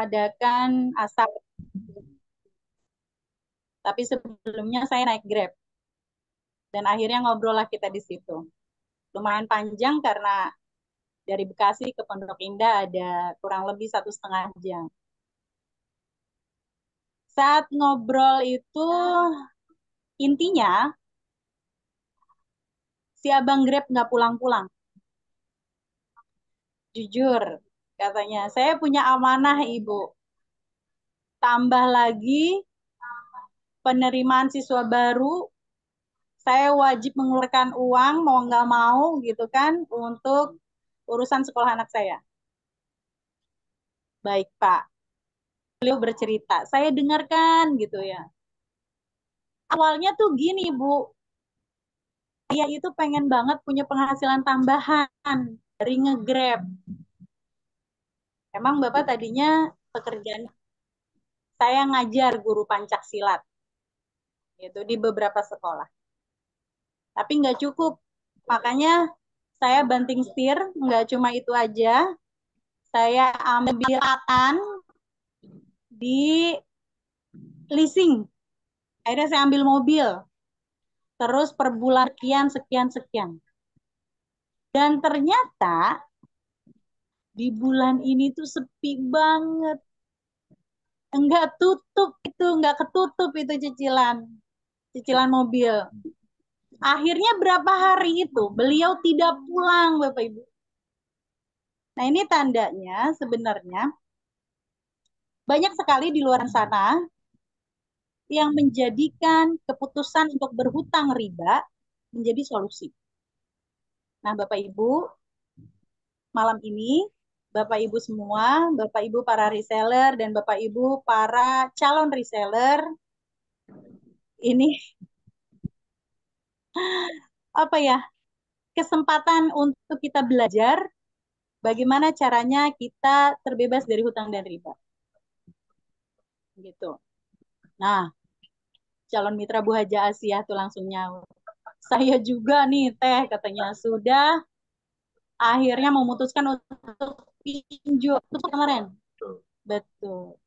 adakan asal. Tapi sebelumnya saya naik Grab. Dan akhirnya ngobrol lah kita di situ. Lumayan panjang karena dari Bekasi ke Pondok Indah ada kurang lebih 1,5 jam. Saat ngobrol itu intinya si abang Grab nggak pulang-pulang. Jujur katanya, saya punya amanah ibu. Tambah lagi penerimaan siswa baru, saya wajib mengeluarkan uang mau nggak mau gitu kan untuk urusan sekolah anak saya. Baik Pak, beliau bercerita, saya dengarkan gitu ya. Awalnya tuh gini Bu, saya itu pengen banget punya penghasilan tambahan dari nge-Grab. Emang Bapak tadinya pekerjaan saya ngajar guru pancak silat gitu di beberapa sekolah. Tapi nggak cukup. Makanya saya banting setir, nggak cuma itu aja. Saya ambil patan di leasing. Akhirnya saya ambil mobil. Terus per bulan sekian, sekian, sekian. Dan ternyata di bulan ini tuh sepi banget. Enggak tutup itu, enggak ketutup itu cicilan. Cicilan mobil. Akhirnya berapa hari itu beliau tidak pulang Bapak Ibu. Nah ini tandanya sebenarnya banyak sekali di luar sana yang menjadikan keputusan untuk berhutang riba menjadi solusi. Nah Bapak Ibu, malam ini Bapak Ibu semua, Bapak Ibu para reseller dan Bapak Ibu para calon reseller, ini apa ya, kesempatan untuk kita belajar bagaimana caranya kita terbebas dari hutang dan riba. Gitu. Nah, calon mitra Bu Haja Asia tuh langsung nyaut. Saya juga nih teh katanya sudah akhirnya memutuskan untuk pinjol untuk kemarin. Betul.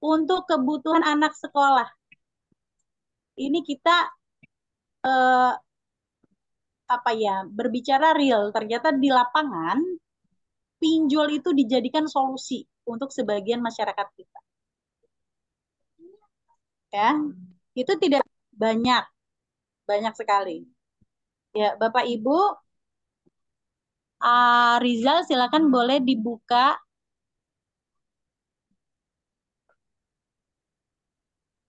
Untuk kebutuhan anak sekolah. Ini kita eh, apa ya, berbicara real. Ternyata di lapangan pinjol itu dijadikan solusi untuk sebagian masyarakat kita. Ya, itu tidak banyak, banyak sekali. Ya, Bapak Ibu, Rizal silakan boleh dibuka.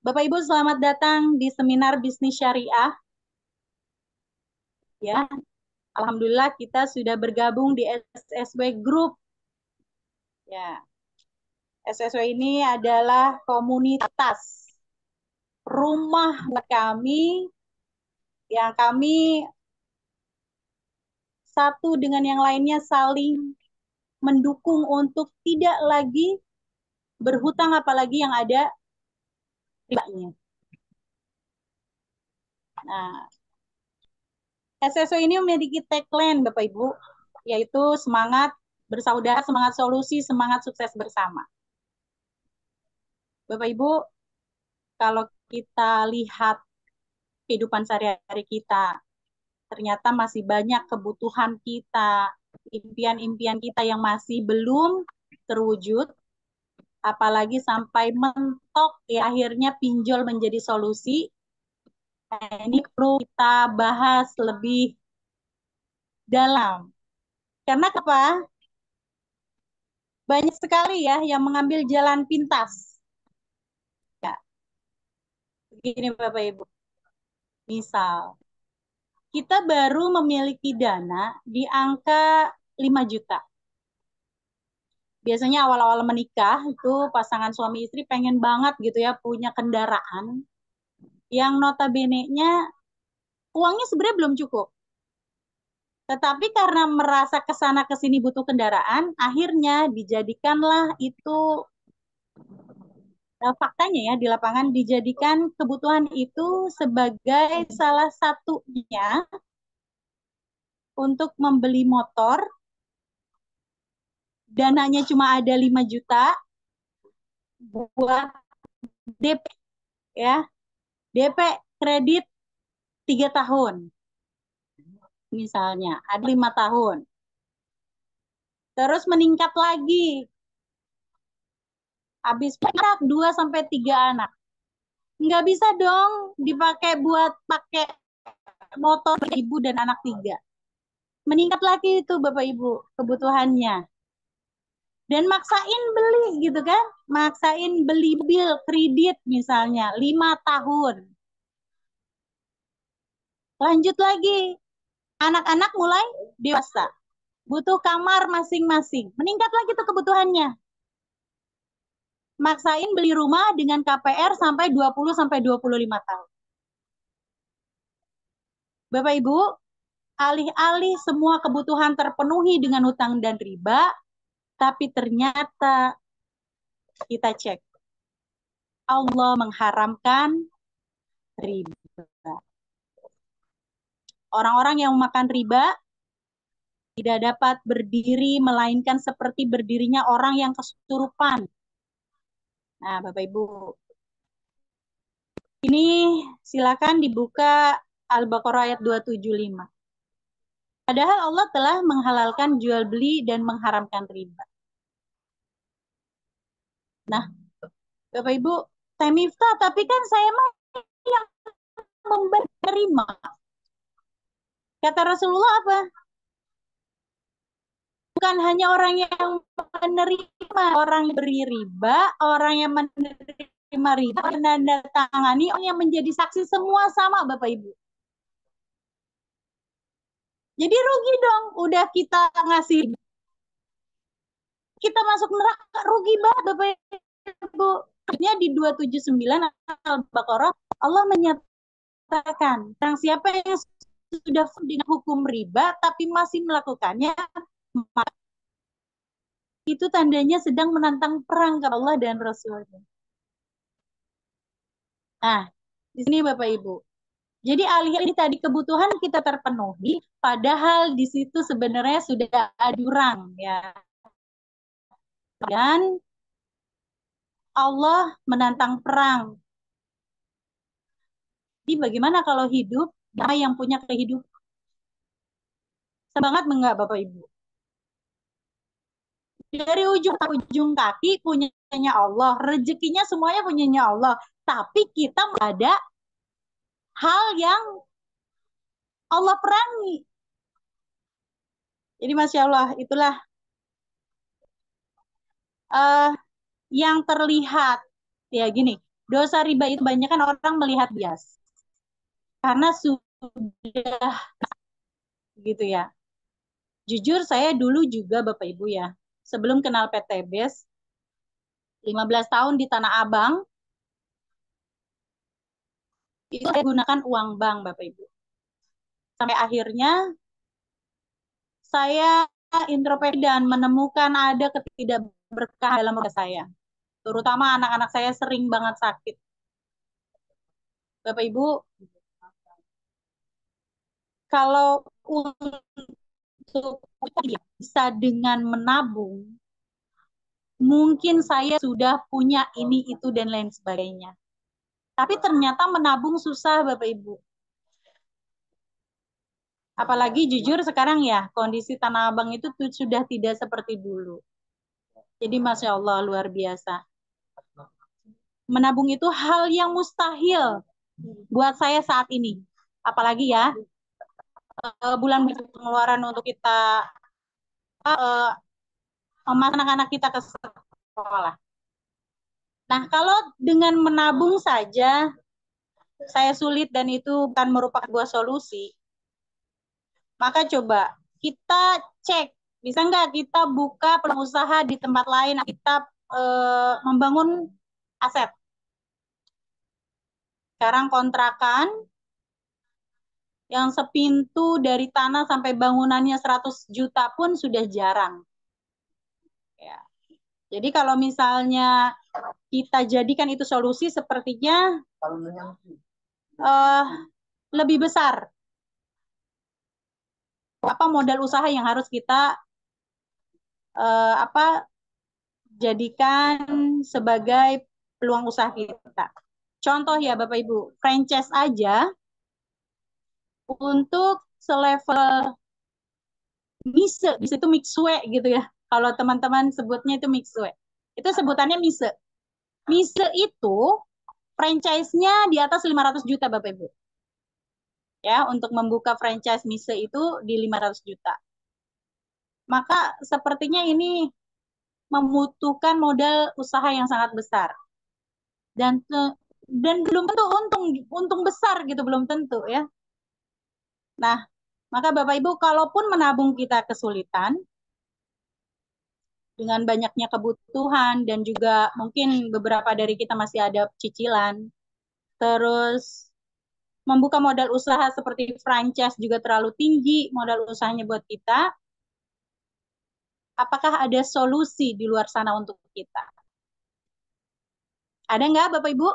Bapak Ibu selamat datang di seminar bisnis syariah. Ya, alhamdulillah kita sudah bergabung di SSW Group. Ya, SSW ini adalah komunitas rumah kami yang kami satu dengan yang lainnya saling mendukung untuk tidak lagi berhutang apalagi yang ada ribanya. Nah, SSW ini memiliki tagline Bapak Ibu, yaitu semangat bersaudara, semangat solusi, semangat sukses bersama. Bapak Ibu, kalau kita lihat kehidupan sehari-hari kita, ternyata masih banyak kebutuhan kita, impian-impian kita yang masih belum terwujud, apalagi sampai mentok ya akhirnya pinjol menjadi solusi. Nah, ini perlu kita bahas lebih dalam. Karena apa? Banyak sekali ya yang mengambil jalan pintas. Ya, begini Bapak Ibu. Misal, kita baru memiliki dana di angka 5 juta. Biasanya awal-awal menikah itu pasangan suami istri pengen banget gitu ya punya kendaraan yang notabene-nya uangnya sebenarnya belum cukup. Tetapi karena merasa kesana kesini butuh kendaraan, akhirnya dijadikanlah itu faktanya ya di lapangan dijadikan kebutuhan itu sebagai salah satunya untuk membeli motor, dananya cuma ada 5 juta, buat DP ya, DP kredit 3 tahun misalnya, ada 5 tahun. Terus meningkat lagi, habis anak 2 sampai 3 anak. Nggak bisa dong dipakai buat pakai motor ibu dan anak 3. Meningkat lagi itu Bapak Ibu kebutuhannya. Dan maksain beli gitu kan, maksain beli bil kredit misalnya 5 tahun. Lanjut lagi, anak-anak mulai dewasa, butuh kamar masing-masing, meningkat lagi tuh kebutuhannya. Maksain beli rumah dengan KPR sampai 20 sampai 25 tahun. Bapak Ibu, alih-alih semua kebutuhan terpenuhi dengan hutang dan riba, tapi ternyata kita cek, Allah mengharamkan riba. Orang-orang yang makan riba tidak dapat berdiri melainkan seperti berdirinya orang yang kesurupan. Nah, Bapak Ibu, ini silakan dibuka Al-Baqarah ayat 275. Padahal Allah telah menghalalkan jual beli dan mengharamkan riba. Nah, Bapak Ibu, Temifta, tapi kan saya mah yang menerima. Kata Rasulullah apa? Bukan hanya orang yang menerima, orang yang beri riba, orang yang menerima riba, menandatangani, orang yang menjadi saksi, semua sama Bapak Ibu. Jadi rugi dong, udah kita ngasih, kita masuk neraka, rugi banget Bapak Ibu. Artinya di 279 Al-Baqarah, Allah menyatakan, tentang siapa yang sudah dengan hukum riba, tapi masih melakukannya, itu tandanya sedang menantang perang ke Allah dan Rasulnya. Nah, di sini Bapak Ibu. Jadi alih-alih tadi kebutuhan kita terpenuhi, padahal di situ sebenarnya sudah ada jurang ya. Dan Allah menantang perang. Jadi bagaimana kalau hidup sama yang punya kehidupan? Semangat enggak Bapak Ibu? Dari ujung ke ujung kaki punyanya Allah, rezekinya semuanya punyanya Allah. Tapi kita ada hal yang Allah perangi. Jadi Masya Allah, itulah uh, yang terlihat. Ya gini, dosa riba itu banyak kan orang melihat bias. Karena sudah gitu ya. Jujur saya dulu juga Bapak Ibu ya, sebelum kenal PTBS, 15 tahun di Tanah Abang, itu saya gunakan uang bank Bapak Ibu. Sampai akhirnya saya introspeksi dan menemukan ada ketidakberkahan dalam keluarga saya. Terutama anak-anak saya sering banget sakit. Bapak Ibu, kalau untuk bisa dengan menabung, mungkin saya sudah punya ini, itu, dan lain sebagainya. Tapi ternyata menabung susah, Bapak Ibu. Apalagi jujur sekarang ya, kondisi Tanah Abang itu sudah tidak seperti dulu. Jadi Masya Allah, luar biasa. Menabung itu hal yang mustahil buat saya saat ini. Apalagi ya, bulan pengeluaran untuk kita anak-anak kita ke sekolah. Nah, kalau dengan menabung saja saya sulit dan itu bukan merupakan sebuah solusi, maka coba kita cek, bisa nggak kita buka peluang usaha di tempat lain, kita membangun aset. Sekarang kontrakan yang sepintu dari tanah sampai bangunannya 100 juta pun sudah jarang. Ya. Jadi kalau misalnya kita jadikan itu solusi, sepertinya uh, lebih besar apa modal usaha yang harus kita apa jadikan sebagai peluang usaha kita. Contoh ya Bapak Ibu, franchise aja untuk selevel mise itu mixue gitu ya. Kalau teman-teman sebutnya itu mixue. Itu sebutannya mise. Mise itu franchise-nya di atas 500 juta Bapak Ibu. Ya, untuk membuka franchise mise itu di 500 juta. Maka sepertinya ini membutuhkan modal usaha yang sangat besar. Dan belum tentu untung besar gitu, belum tentu ya. Nah, maka Bapak Ibu kalaupun menabung kita kesulitan dengan banyaknya kebutuhan dan juga mungkin beberapa dari kita masih ada cicilan, terus membuka modal usaha seperti franchise juga terlalu tinggi modal usahanya buat kita, apakah ada solusi di luar sana untuk kita? Ada nggak Bapak Ibu?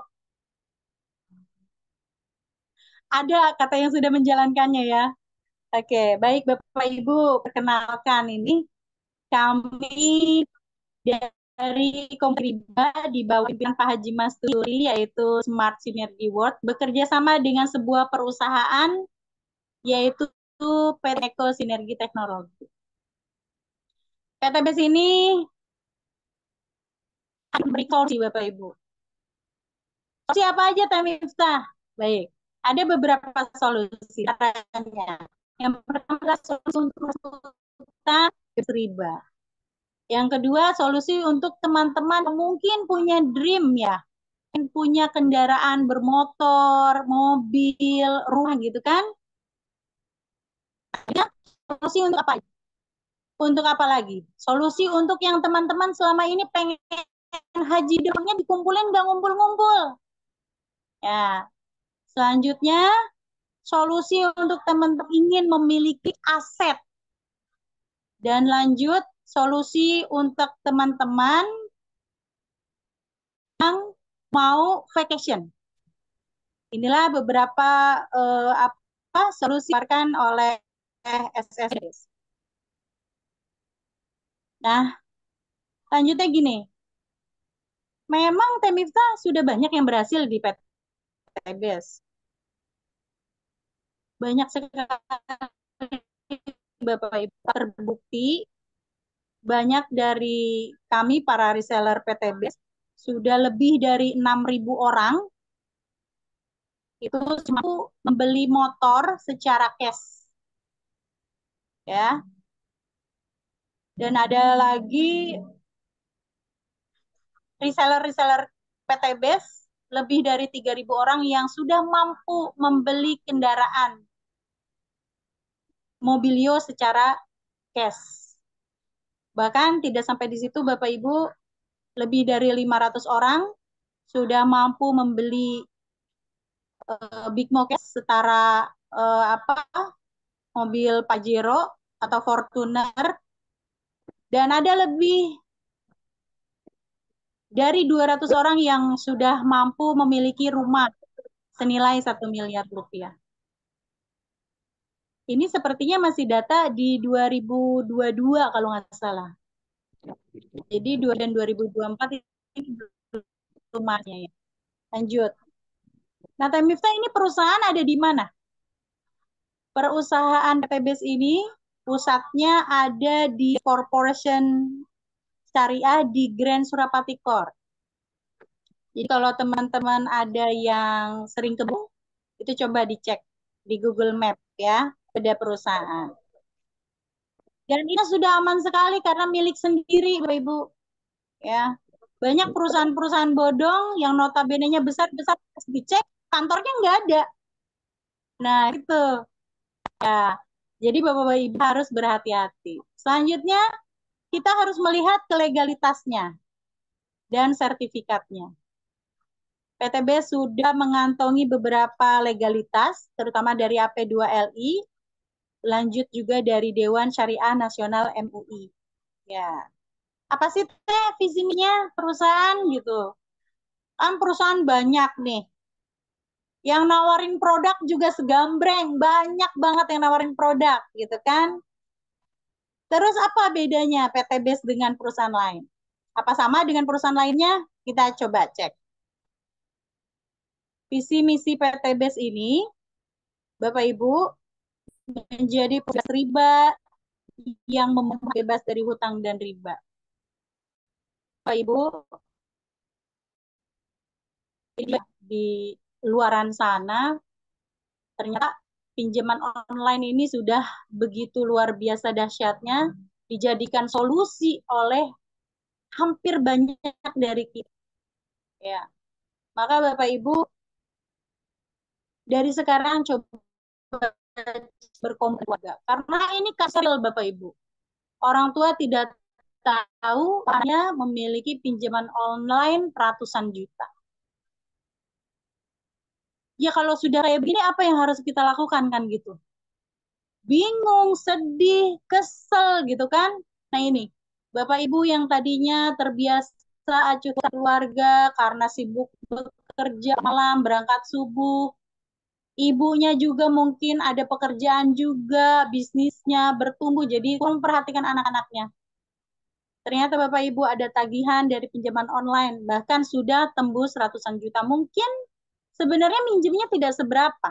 Ada kata yang sudah menjalankannya ya. Oke, baik Bapak Ibu, perkenalkan ini kami dari Komriba di bawah pimpinan Pak Haji Masturi yaitu Smart Synergy World bekerja sama dengan sebuah perusahaan yaitu PT Eko Sinergi Teknologi. PTBS ini akan beri solusi Bapak Ibu. Solusi apa aja Teh Miftah? Baik, ada beberapa solusi. Yang pertama adalah solusi untuk kita riba. Yang kedua, solusi untuk teman-teman yang mungkin punya dream ya, punya kendaraan bermotor, mobil, rumah gitu kan. Ya, solusi untuk apa? Untuk apa lagi? Solusi untuk yang teman-teman selama ini pengen haji doangnya dikumpulin nggak ngumpul-ngumpul. Ya, selanjutnya solusi untuk teman-teman ingin memiliki aset. Dan lanjut, solusi untuk teman-teman yang mau vacation. Inilah beberapa solusi ditawarkan oleh SSS. Nah, lanjutnya gini. Memang Temifta sudah banyak yang berhasil di PTBS. Banyak sekali Bapak Ibu terbukti banyak dari kami para reseller PTBS sudah lebih dari 6.000 orang itu mampu membeli motor secara cash. Ya. Dan ada lagi reseller-reseller PTBS lebih dari 3.000 orang yang sudah mampu membeli kendaraan mobilio secara cash. Bahkan tidak sampai di situ Bapak Ibu, lebih dari 500 orang sudah mampu membeli Big Moke setara mobil Pajero atau Fortuner, dan ada lebih dari 200 orang yang sudah mampu memiliki rumah senilai 1 miliar rupiah. Ini sepertinya masih data di 2022 kalau nggak salah. Jadi 2024 ini rumahnya ya. Lanjut. Nah, Teh Miftah ini perusahaan ada di mana? Perusahaan PTBS ini pusatnya ada di Corporation Syariah di Grand Surapati Court. Jadi kalau teman-teman ada yang sering ke itu coba dicek di Google Map ya, beda perusahaan. Dan ini sudah aman sekali karena milik sendiri, Bapak Ibu. Ya. Banyak perusahaan-perusahaan bodong yang notabene-nya besar-besar dicek kantornya nggak ada. Nah, itu. Ya. Jadi Bapak Ibu harus berhati-hati. Selanjutnya, kita harus melihat kelegalitasnya dan sertifikatnya. PTB sudah mengantongi beberapa legalitas, terutama dari AP2LI, lanjut juga dari Dewan Syariah Nasional MUI. Ya, apa sih teh visinya perusahaan gitu? Kan perusahaan banyak nih. Yang nawarin produk juga segambreng, banyak banget yang nawarin produk gitu kan. Terus apa bedanya PTBS dengan perusahaan lain? Apa sama dengan perusahaan lainnya? Kita coba cek. Visi misi PT BES ini, Bapak Ibu, menjadi perusahaan riba yang bebas dari hutang dan riba. Bapak Ibu, di luaran sana ternyata pinjaman online ini sudah begitu luar biasa dahsyatnya, dijadikan solusi oleh hampir banyak dari kita. Ya, maka Bapak Ibu dari sekarang coba berkomunikasi karena ini kasus Bapak Ibu. Orang tua tidak tahu hanya memiliki pinjaman online ratusan juta. Ya kalau sudah kayak begini apa yang harus kita lakukan kan gitu? Bingung, sedih, kesel gitu kan? Nah ini, Bapak Ibu yang tadinya terbiasa acuh keluarga karena sibuk bekerja malam, berangkat subuh, ibunya juga mungkin ada pekerjaan juga, bisnisnya bertumbuh, jadi kurang perhatikan anak-anaknya. Ternyata Bapak Ibu ada tagihan dari pinjaman online, bahkan sudah tembus ratusan juta. Mungkin sebenarnya minjemnya tidak seberapa,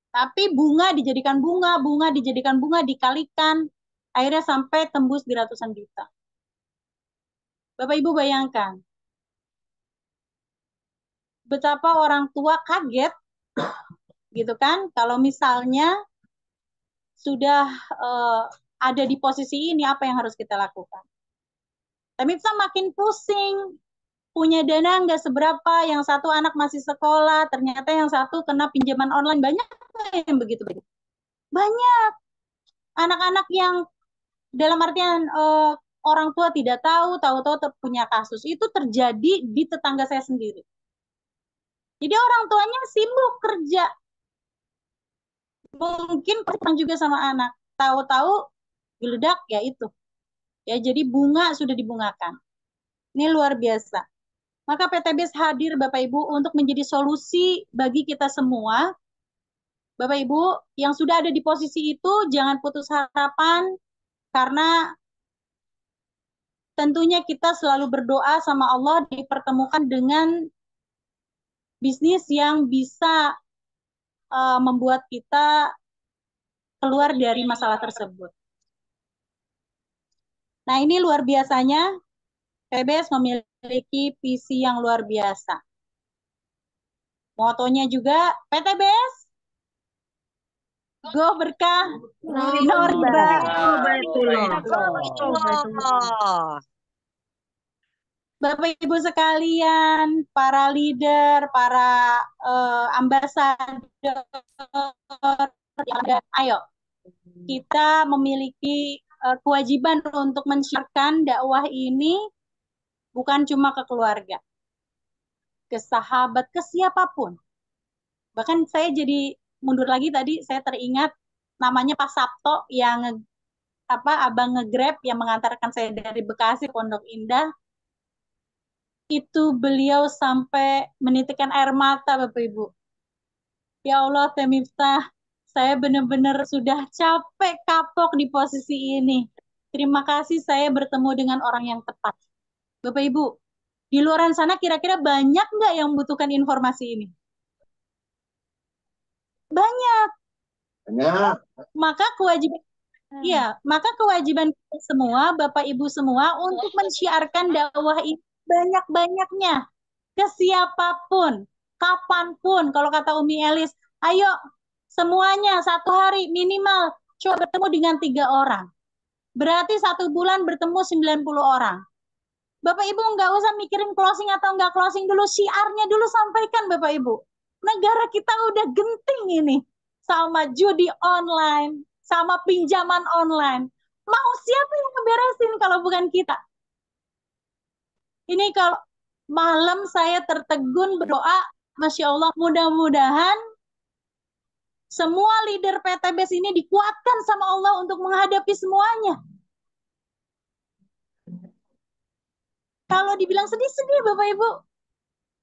tapi bunga dijadikan bunga, dikalikan, akhirnya sampai tembus di ratusan juta. Bapak Ibu bayangkan, betapa orang tua kaget, gitu kan, kalau misalnya sudah ada di posisi ini, apa yang harus kita lakukan? Tapi kita makin pusing, punya dana nggak seberapa, yang satu anak masih sekolah, ternyata yang satu kena pinjaman online, banyak yang begitu. Banyak anak-anak yang dalam artian orang tua tidak tahu-tahu punya kasus. Itu terjadi di tetangga saya sendiri. Jadi orang tuanya sibuk kerja, mungkin kurang juga sama anak. Tahu-tahu geledak ya itu. Ya jadi bunga sudah dibungakan. Ini luar biasa. Maka PTBS hadir Bapak Ibu untuk menjadi solusi bagi kita semua. Bapak Ibu yang sudah ada di posisi itu jangan putus harapan karena tentunya kita selalu berdoa sama Allah dipertemukan dengan bisnis yang bisa membuat kita keluar dari masalah tersebut. Nah, ini luar biasanya PBS memiliki visi yang luar biasa. Motonya juga PTBS Go Berkah No Riba. Bapak Ibu sekalian, para leader, para ambasador, ayo kita memiliki kewajiban untuk mensiarkan dakwah ini bukan cuma ke keluarga, ke sahabat, ke siapapun. Bahkan saya jadi mundur lagi tadi, saya teringat namanya Pak Sabto yang abang ngegrab yang mengantarkan saya dari Bekasi Pondok Indah. Itu beliau sampai menitikkan air mata Bapak Ibu. Ya Allah, Teh Miftah, saya benar-benar sudah capek kapok di posisi ini. Terima kasih saya bertemu dengan orang yang tepat. Bapak Ibu, di luar sana kira-kira banyak nggak yang membutuhkan informasi ini? Banyak. Banyak. Maka kewajiban maka kewajiban kita semua, Bapak Ibu semua, untuk mensiarkan dakwah ini banyak-banyaknya ke siapapun, kapanpun. Kalau kata Umi Elis, ayo semuanya satu hari minimal coba bertemu dengan 3 orang. Berarti 1 bulan bertemu 90 orang. Bapak Ibu nggak usah mikirin closing atau nggak closing dulu, syiarnya dulu sampaikan Bapak Ibu. Negara kita udah genting ini sama judi online, sama pinjaman online. Mau siapa yang ngeberesin kalau bukan kita? Ini kalau malam saya tertegun berdoa, Masya Allah, mudah-mudahan semua leader PTBS ini dikuatkan sama Allah untuk menghadapi semuanya. Kalau dibilang sedih-sedih Bapak Ibu,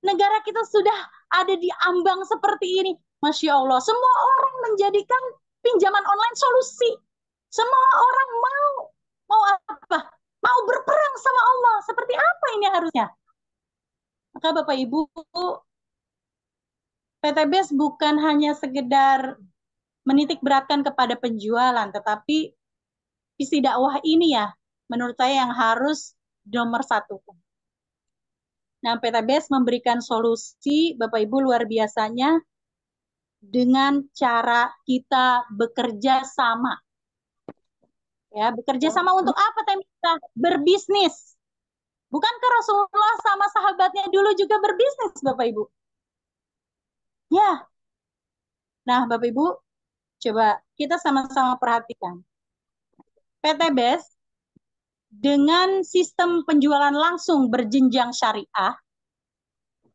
negara kita sudah ada di ambang seperti ini. Masya Allah, semua orang menjadikan pinjaman online solusi. Semua orang mau apa? mau berperang sama Allah. Seperti apa ini harusnya? Maka Bapak Ibu, PTBS bukan hanya sekedar menitik beratkan kepada penjualan, tetapi visi dakwah ini ya, menurut saya yang harus nomor satu. Nah, PTBS memberikan solusi, Bapak Ibu, luar biasanya dengan cara kita bekerja sama. Ya, bekerja sama untuk apa, Temita? Berbisnis. Bukankah Rasulullah sama sahabatnya dulu juga berbisnis, Bapak Ibu? Ya. Nah, Bapak Ibu, coba kita sama-sama perhatikan. PTBS dengan sistem penjualan langsung berjenjang syariah,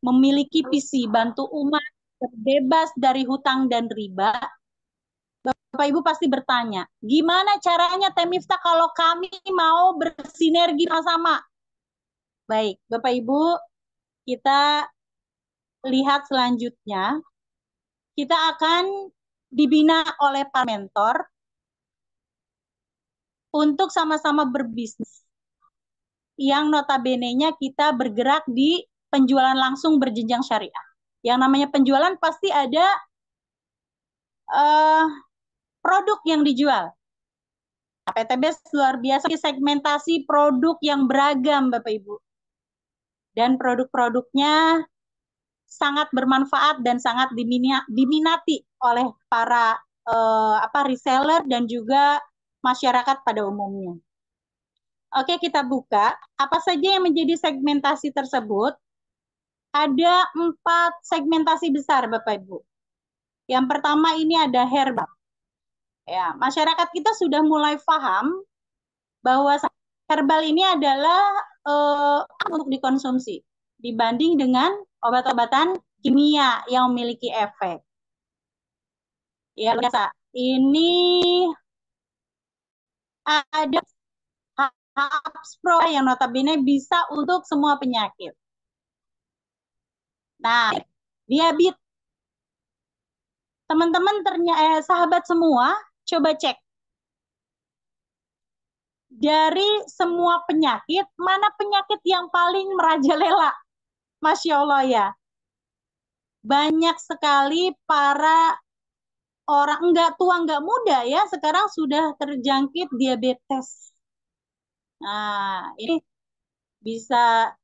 memiliki visi bantu umat terbebas dari hutang dan riba. Bapak Ibu pasti bertanya, gimana caranya Teh Miftah kalau kami mau bersinergi sama-sama? Baik, Bapak Ibu, kita lihat selanjutnya. Kita akan dibina oleh para mentor untuk sama-sama berbisnis. Yang notabene-nya kita bergerak di penjualan langsung berjenjang syariah. Yang namanya penjualan pasti ada produk yang dijual. PTBS luar biasa segmentasi produk yang beragam, Bapak Ibu. Dan produk-produknya sangat bermanfaat dan sangat diminati oleh para reseller dan juga masyarakat pada umumnya. Oke, kita buka. Apa saja yang menjadi segmentasi tersebut? Ada 4 segmentasi besar, Bapak Ibu. Yang pertama ini ada herbal. Ya, masyarakat kita sudah mulai paham bahwa herbal ini adalah untuk dikonsumsi dibanding dengan obat-obatan kimia yang memiliki efek. Ya, biasa. Ini ada Herbs Pro yang notabene bisa untuk semua penyakit. Nah, diabetes. Teman-teman sahabat semua, coba cek. Dari semua penyakit, mana penyakit yang paling merajalela? Masya Allah ya. Banyak sekali para orang enggak tua, enggak muda ya, sekarang sudah terjangkit diabetes. Nah, ini bisa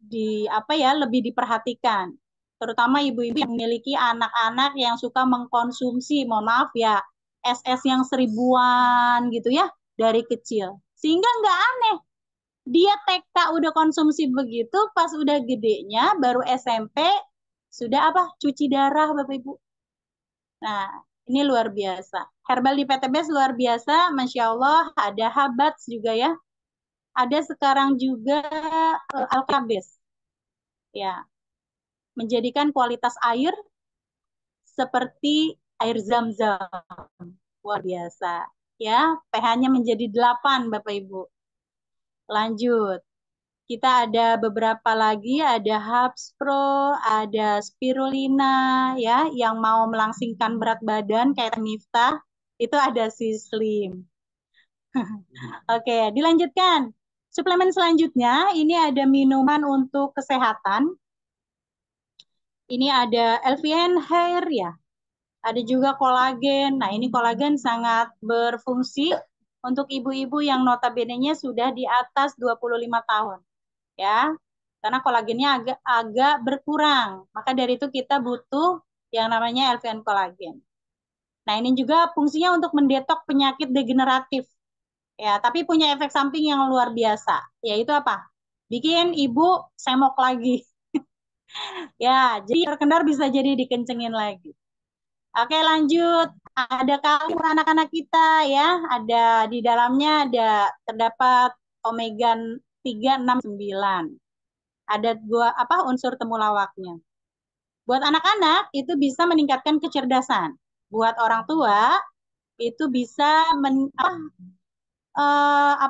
lebih diperhatikan. Terutama ibu-ibu yang memiliki anak-anak yang suka mengkonsumsi, mohon maaf ya, SS yang 1000-an gitu ya, dari kecil. Sehingga nggak aneh, dia TK udah konsumsi begitu, pas udah gedenya, baru SMP, sudah cuci darah, Bapak Ibu. Nah, ini luar biasa. Herbal di PTBS luar biasa, Masya Allah, ada Habats juga ya. Ada sekarang juga Alkabes. Ya, menjadikan kualitas air seperti air zam-zam. Luar biasa. Ya, pH-nya menjadi 8, Bapak Ibu. Lanjut. Kita ada beberapa lagi, ada Herbs Pro, ada Spirulina, ya, yang mau melangsingkan berat badan kayak Miftah, itu ada si Slim. Oke, dilanjutkan. Suplemen selanjutnya, ini ada minuman untuk kesehatan. Ini ada LVN Hair ya. Ada juga kolagen. Nah, ini kolagen sangat berfungsi untuk ibu-ibu yang notabene-nya sudah di atas 25 tahun. Ya. Karena kolagennya agak berkurang. Maka dari itu kita butuh yang namanya LVN kolagen. Nah, ini juga fungsinya untuk mendetok penyakit degeneratif. Ya, tapi punya efek samping yang luar biasa. Yaitu apa? Bikin ibu semok lagi. Ya, jadi terkendar bisa jadi dikencengin lagi. Oke, lanjut. Ada kalsium anak-anak kita ya. Ada di dalamnya terdapat omega 3, 6, 9. Ada unsur temulawaknya. Buat anak-anak itu bisa meningkatkan kecerdasan. Buat orang tua itu bisa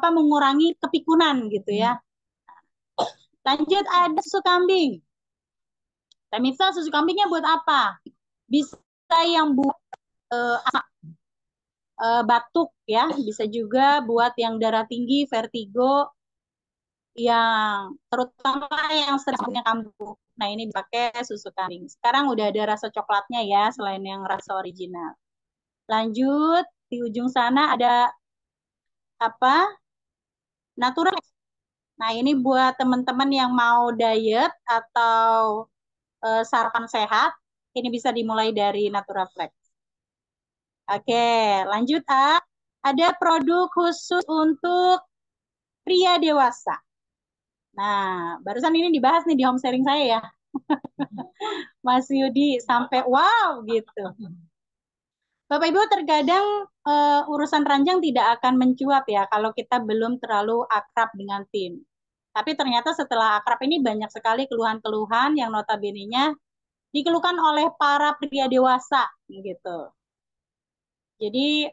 mengurangi kepikunan gitu ya. Lanjut, ada susu kambing. Temisa, susu kambingnya buat apa? Bisa yang buat batuk ya, bisa juga buat yang darah tinggi, vertigo, yang terutama yang sering punya kambuh. Nah, ini dipakai susu kambing. Sekarang udah ada rasa coklatnya ya, selain yang rasa original. Lanjut, di ujung sana ada apa? Natural. Nah, ini buat teman-teman yang mau diet atau sarapan sehat, ini bisa dimulai dari Natural Flex. Oke, lanjut A. Ada produk khusus untuk pria dewasa. Nah, barusan ini dibahas nih di home sharing saya ya. Mas Yudi sampai wow gitu. Bapak Ibu terkadang urusan ranjang tidak akan mencuat ya kalau kita belum terlalu akrab dengan tim. Tapi ternyata setelah akrab ini banyak sekali keluhan-keluhan yang notabene-nya dikeluhkan oleh para pria dewasa gitu. Jadi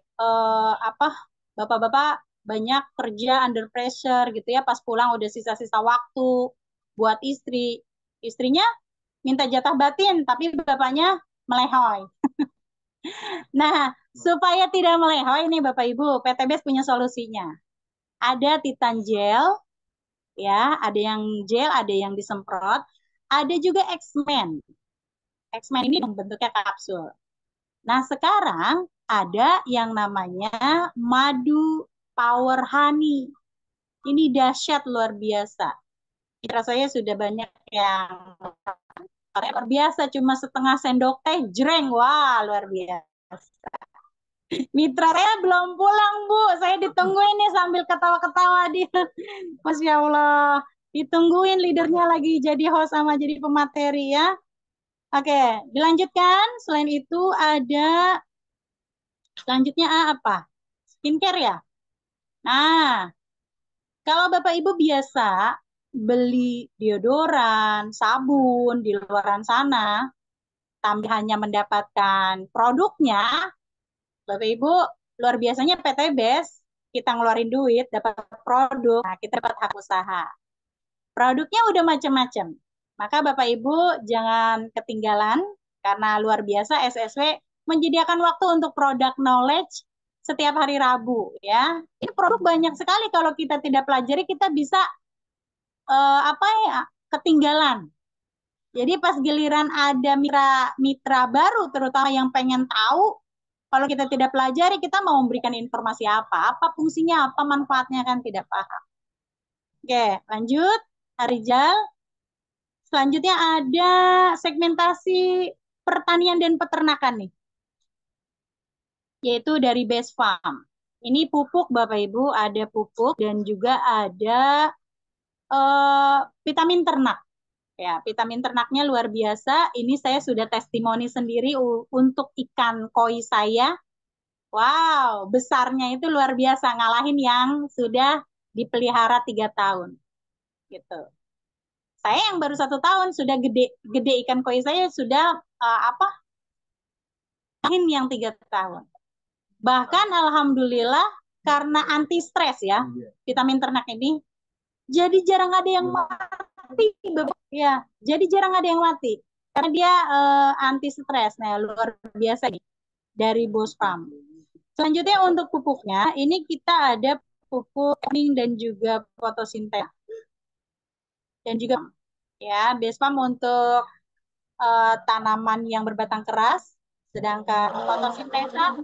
apa bapak-bapak banyak kerja under pressure gitu ya, pas pulang udah sisa-sisa waktu buat istri. Istrinya minta jatah batin tapi bapaknya melehoi. Nah, supaya tidak melehoi nih Bapak Ibu, PTBS punya solusinya. Ada Titan Gel, ya, ada yang gel, ada yang disemprot, ada juga X-Men. X-Men ini bentuknya kapsul. Nah, sekarang ada yang namanya Madu Power Honey. Ini dahsyat luar biasa. Mitra saya sudah banyak yang luar biasa, cuma setengah sendok teh, jreng, wah luar biasa. Mitra saya belum pulang, Bu. Saya ditungguin nih sambil ketawa-ketawa dia. Masya Allah. Ditungguin leadernya lagi jadi host sama jadi pemateri ya. Oke, dilanjutkan. Selain itu ada, selanjutnya apa? Skincare ya? Nah, kalau Bapak Ibu biasa beli deodoran, sabun di luaran sana, tapi hanya mendapatkan produknya, Bapak Ibu, luar biasanya PTBes, kita ngeluarin duit, dapat produk, nah kita dapat hak usaha. Produknya udah macam-macam. Maka Bapak Ibu jangan ketinggalan, karena luar biasa SSW menyediakan waktu untuk produk knowledge setiap hari Rabu ya. Ini produk banyak sekali, kalau kita tidak pelajari kita bisa apa ya, ketinggalan. Jadi pas giliran ada mitra baru, terutama yang pengen tahu, kalau kita tidak pelajari, kita mau memberikan informasi apa fungsinya, apa manfaatnya, kan tidak paham. Oke, lanjut. Harijal. Selanjutnya ada segmentasi pertanian dan peternakan nih, yaitu dari Base Farm. Ini pupuk Bapak Ibu, ada pupuk dan juga ada vitamin ternak. Ya, vitamin ternaknya luar biasa. Ini saya sudah testimoni sendiri untuk ikan koi saya. Wow, besarnya itu luar biasa, ngalahin yang sudah dipelihara 3 tahun. Gitu. Saya yang baru 1 tahun sudah gede ikan koi saya sudah apa? Ngalahin yang 3 tahun. Bahkan alhamdulillah karena anti stres ya, vitamin ternak ini, jadi jarang ada yang mati. Ya, jadi jarang ada yang mati karena dia anti stres. Nah, luar biasa nih dari Bose Farm. Selanjutnya untuk pupuknya, ini kita ada pupuk kuning dan juga fotosintesis. Dan juga ya, Base Farm untuk tanaman yang berbatang keras, sedangkan fotosintesa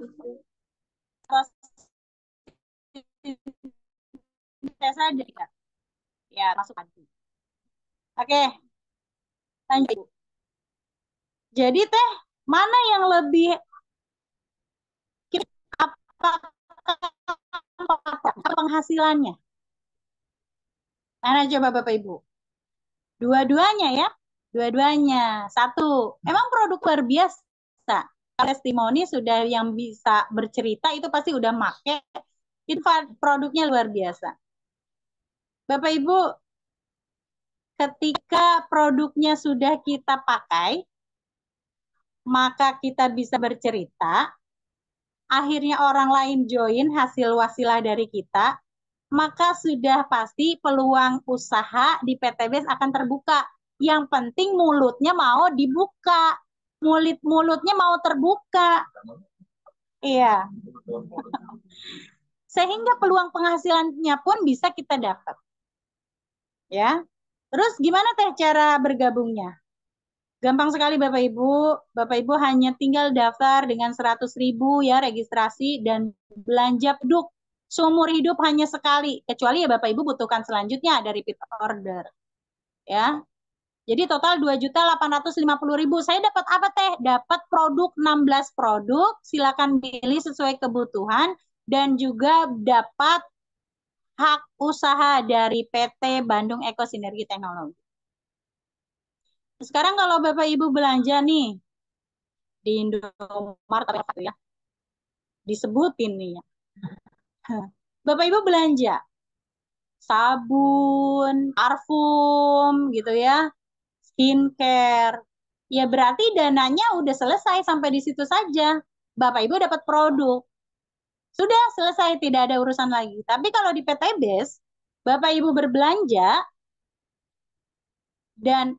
juga ya masuk lagi. Oke, lanjut. Jadi teh mana yang lebih apa penghasilannya? Mana coba Bapak Ibu? Dua-duanya ya, dua-duanya. Satu, emang produk luar biasa. Testimoni sudah yang bisa bercerita itu pasti udah make. Itu produknya luar biasa. Bapak Ibu, ketika produknya sudah kita pakai, maka kita bisa bercerita, akhirnya orang lain join hasil wasilah dari kita, maka sudah pasti peluang usaha di PTBS akan terbuka. Yang penting mulutnya mau dibuka, mulutnya mau terbuka. Iya. Sehingga peluang penghasilannya pun bisa kita dapat. Ya. Terus gimana teh cara bergabungnya? Gampang sekali Bapak Ibu. Bapak Ibu hanya tinggal daftar dengan 100.000 ya registrasi dan belanja beduk. Seumur hidup hanya sekali. Kecuali ya Bapak Ibu butuhkan selanjutnya ada repeat order. Ya. Jadi total 2.850.000. Saya dapat apa teh? Dapat produk 16 produk. Silakan pilih sesuai kebutuhan dan juga dapat hak usaha dari PT Bandung Eko Sinergi Teknologi. Sekarang kalau Bapak Ibu belanja nih di Indomaret ya, disebutin nih ya. Bapak Ibu belanja sabun, parfum gitu ya, skincare. Ya berarti dananya udah selesai sampai di situ saja. Bapak Ibu dapat produk. Sudah selesai, tidak ada urusan lagi. Tapi kalau di PT BES, Bapak Ibu berbelanja dan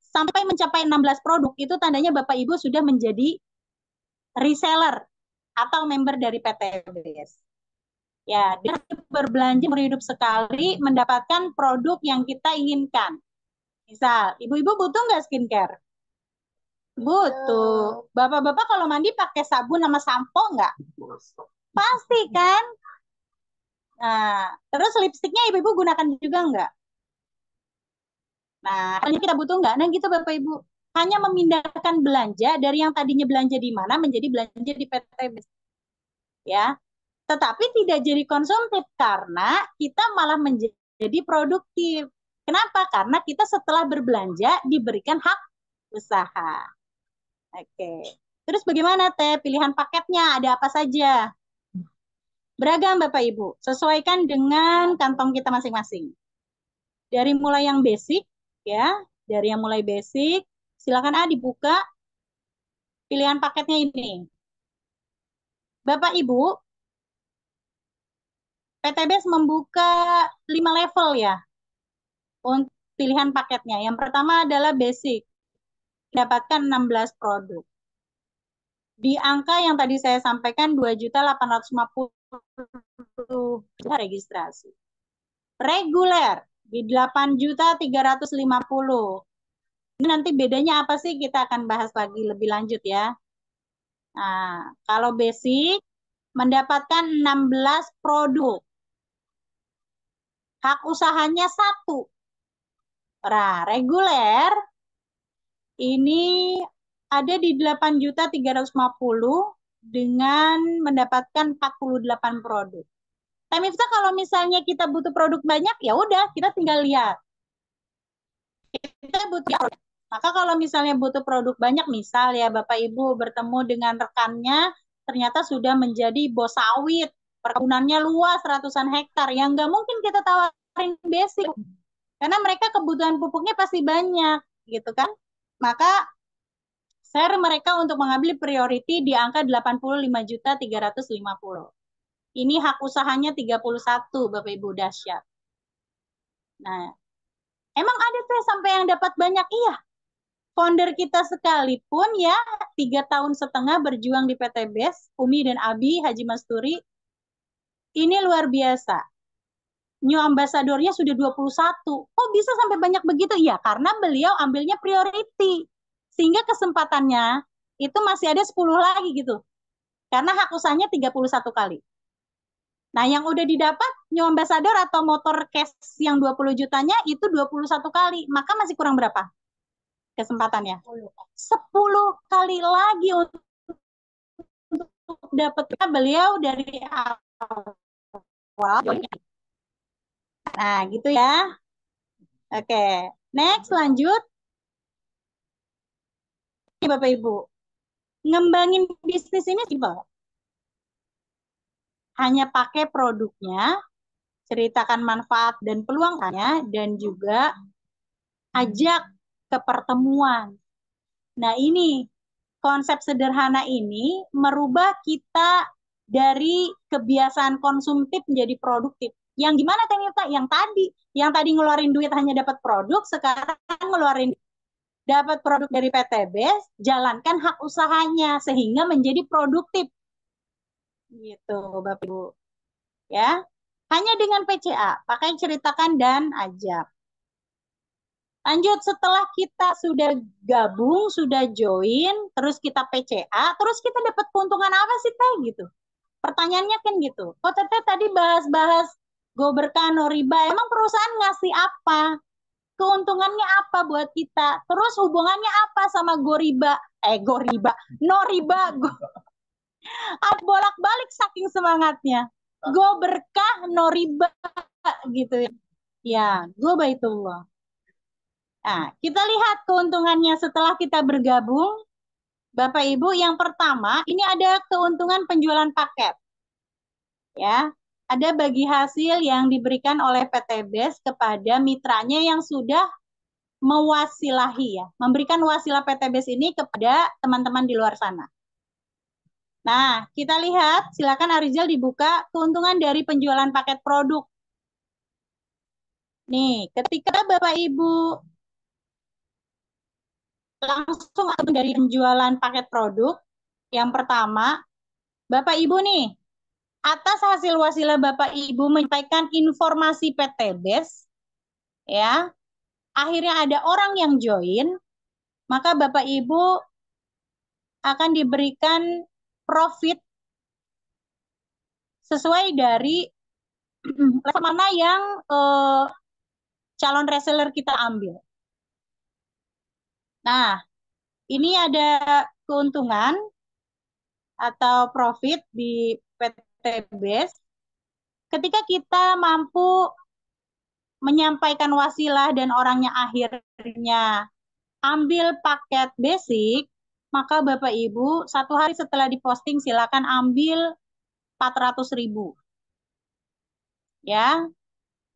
sampai mencapai 16 produk, itu tandanya Bapak Ibu sudah menjadi reseller atau member dari PT BES. Ya, dengan berbelanja berhidup sekali mendapatkan produk yang kita inginkan. Misal, ibu-ibu butuh nggak skincare? Butuh. Bapak-bapak kalau mandi pakai sabun sama sampo nggak? Pasti kan? Nah, terus lipstiknya ibu-ibu gunakan juga nggak? Nah, hanya kita butuh nggak? Nah, gitu Bapak Ibu. Hanya memindahkan belanja dari yang tadinya belanja di mana menjadi belanja di PT ya. Tetapi tidak jadi konsumtif karena kita malah menjadi produktif. Kenapa? Karena kita setelah berbelanja diberikan hak usaha. Oke. Terus bagaimana Teh? Pilihan paketnya ada apa saja? Beragam Bapak Ibu. Sesuaikan dengan kantong kita masing-masing. Dari mulai yang basic, ya. Dari yang mulai basic, silakan dibuka pilihan paketnya ini. Bapak Ibu, PTBS membuka 5 level ya untuk pilihan paketnya. Yang pertama adalah basic, dapatkan 16 produk. Di angka yang tadi saya sampaikan 2.850.000 registrasi. Reguler di 8.350.000. Ini nanti bedanya apa sih? Kita akan bahas lagi lebih lanjut ya. Nah, kalau basic mendapatkan 16 produk. Hak usahanya 1. Nah, reguler ini ada di 8.350.000 dengan mendapatkan 48 produk. Teh Miftah kalau misalnya kita butuh produk banyak, ya udah kita tinggal lihat. Kita butuh. Maka kalau misalnya butuh produk banyak, misal ya Bapak Ibu bertemu dengan rekannya, ternyata sudah menjadi bos sawit, perkebunannya luas ratusan hektar, yang nggak mungkin kita tawarin basic, karena mereka kebutuhan pupuknya pasti banyak, gitu kan? Maka share mereka untuk mengambil priority di angka 85.350. Ini hak usahanya 31, Bapak Ibu, dahsyat. Nah, emang ada tuh sampai yang dapat banyak? Iya. Founder kita sekalipun ya 3 tahun setengah berjuang di PT BES, Umi dan Abi, Haji Masturi, ini luar biasa. New Ambassador-nya sudah 21. Kok bisa sampai banyak begitu? Ya, karena beliau ambilnya priority. Sehingga kesempatannya itu masih ada 10 lagi gitu. Karena hak usahanya 31 kali. Nah, yang udah didapat New Ambassador atau motor cash yang 20 jutanya itu 21 kali. Maka masih kurang berapa kesempatannya? 10 kali lagi untuk dapat beliau dari awal. Nah, gitu ya. Oke, next lanjut. Bapak Ibu, ngembangin bisnis ini simpel. Hanya pakai produknya, ceritakan manfaat dan peluangnya, dan juga ajak ke pertemuan. Nah, ini konsep sederhana ini merubah kita dari kebiasaan konsumtif menjadi produktif. Yang gimana ternyata? Yang tadi ngeluarin duit hanya dapat produk, sekarang ngeluarin dapat produk dari PTBS, jalankan hak usahanya sehingga menjadi produktif. Gitu, Bapak Ibu. Ya. Hanya dengan PCA, pakai ceritakan dan ajak. Lanjut, setelah kita sudah gabung, sudah join, terus kita PCA, terus kita dapat keuntungan apa sih Teh gitu? Pertanyaannya kan gitu. Kok Teteh tadi bahas-bahas go berkah no riba, emang perusahaan ngasih apa? Keuntungannya apa buat kita? Terus hubungannya apa sama go riba? Go riba, no riba, go. Bolak-balik saking semangatnya. Go berkah no riba gitu ya. Ya, go baitullah. Nah, kita lihat keuntungannya setelah kita bergabung. Bapak Ibu, yang pertama, ini ada keuntungan penjualan paket. Ya, ada bagi hasil yang diberikan oleh PT BES kepada mitranya yang sudah mewasilahi ya, memberikan wasilah PT BES ini kepada teman-teman di luar sana. Nah, kita lihat, silakan Arizal dibuka keuntungan dari penjualan paket produk. Nih, ketika Bapak Ibu langsung dari penjualan paket produk, yang pertama, Bapak Ibu nih, atas hasil wasilah Bapak Ibu menyampaikan informasi PT BES, ya, akhirnya ada orang yang join, maka Bapak Ibu akan diberikan profit sesuai dari level mana yang calon reseller kita ambil. Nah, ini ada keuntungan atau profit di PT BES ketika kita mampu menyampaikan wasilah dan orangnya akhirnya ambil paket basic, maka Bapak Ibu satu hari setelah diposting silakan ambil 400.000. Ya,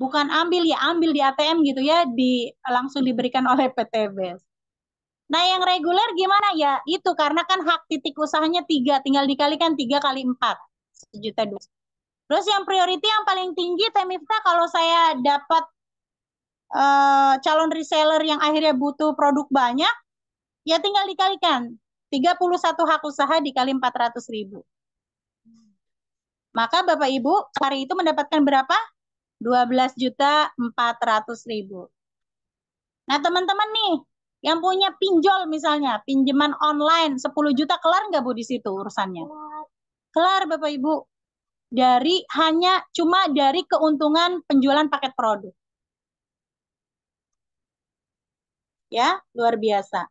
bukan ambil ya, ambil di ATM gitu ya, langsung diberikan oleh PT BES. Nah, yang reguler gimana ya? Itu karena kan hak titik usahanya 3, tinggal dikalikan 3 kali 4, 1.200.000. Terus yang priority yang paling tinggi, Teh Miftah, kalau saya dapat calon reseller yang akhirnya butuh produk banyak, ya tinggal dikalikan 31 hak usaha dikali 400.000. Maka Bapak Ibu hari itu mendapatkan berapa? 12.400.000. Nah, teman-teman nih, yang punya pinjol misalnya, pinjaman online 10 juta, kelar nggak Bu di situ urusannya? Kelar Bapak Ibu. Cuma dari keuntungan penjualan paket produk. Ya, luar biasa.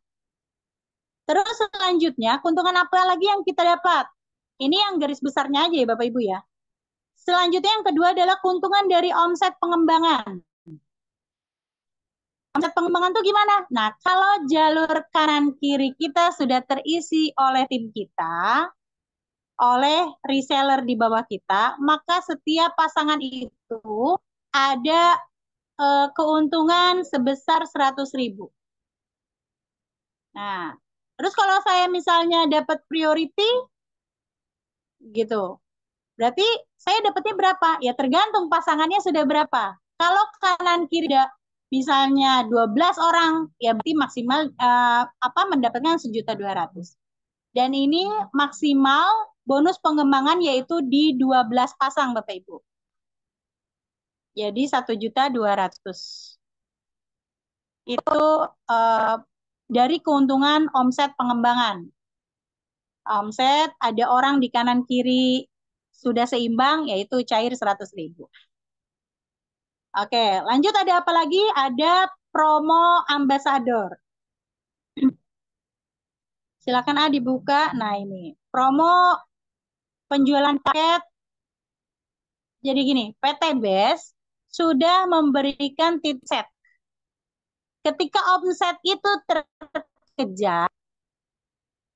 Terus selanjutnya, keuntungan apa lagi yang kita dapat? Ini yang garis besarnya aja ya Bapak Ibu ya. Selanjutnya yang kedua adalah keuntungan dari omset pengembangan. Omset pengembangan tuh gimana? Nah, kalau jalur kanan kiri kita sudah terisi oleh tim kita, oleh reseller di bawah kita, maka setiap pasangan itu ada keuntungan sebesar 100.000. Nah, terus kalau saya misalnya dapat priority, gitu, berarti saya dapatnya berapa? Ya tergantung pasangannya sudah berapa. Kalau kanan kiri misalnya 12 orang, ya berarti maksimal mendapatkan 1.200.000. Dan ini maksimal bonus pengembangan yaitu di 12 pasang Bapak Ibu. Jadi 1.200.000. Itu dari keuntungan omset pengembangan. Omset ada orang di kanan kiri sudah seimbang yaitu cair 100.000. Oke, lanjut ada apa lagi? Ada promo ambasador. Silakan dibuka. Nah ini promo penjualan paket. Jadi gini, PT BES sudah memberikan tips set. Ketika omset itu terkejar,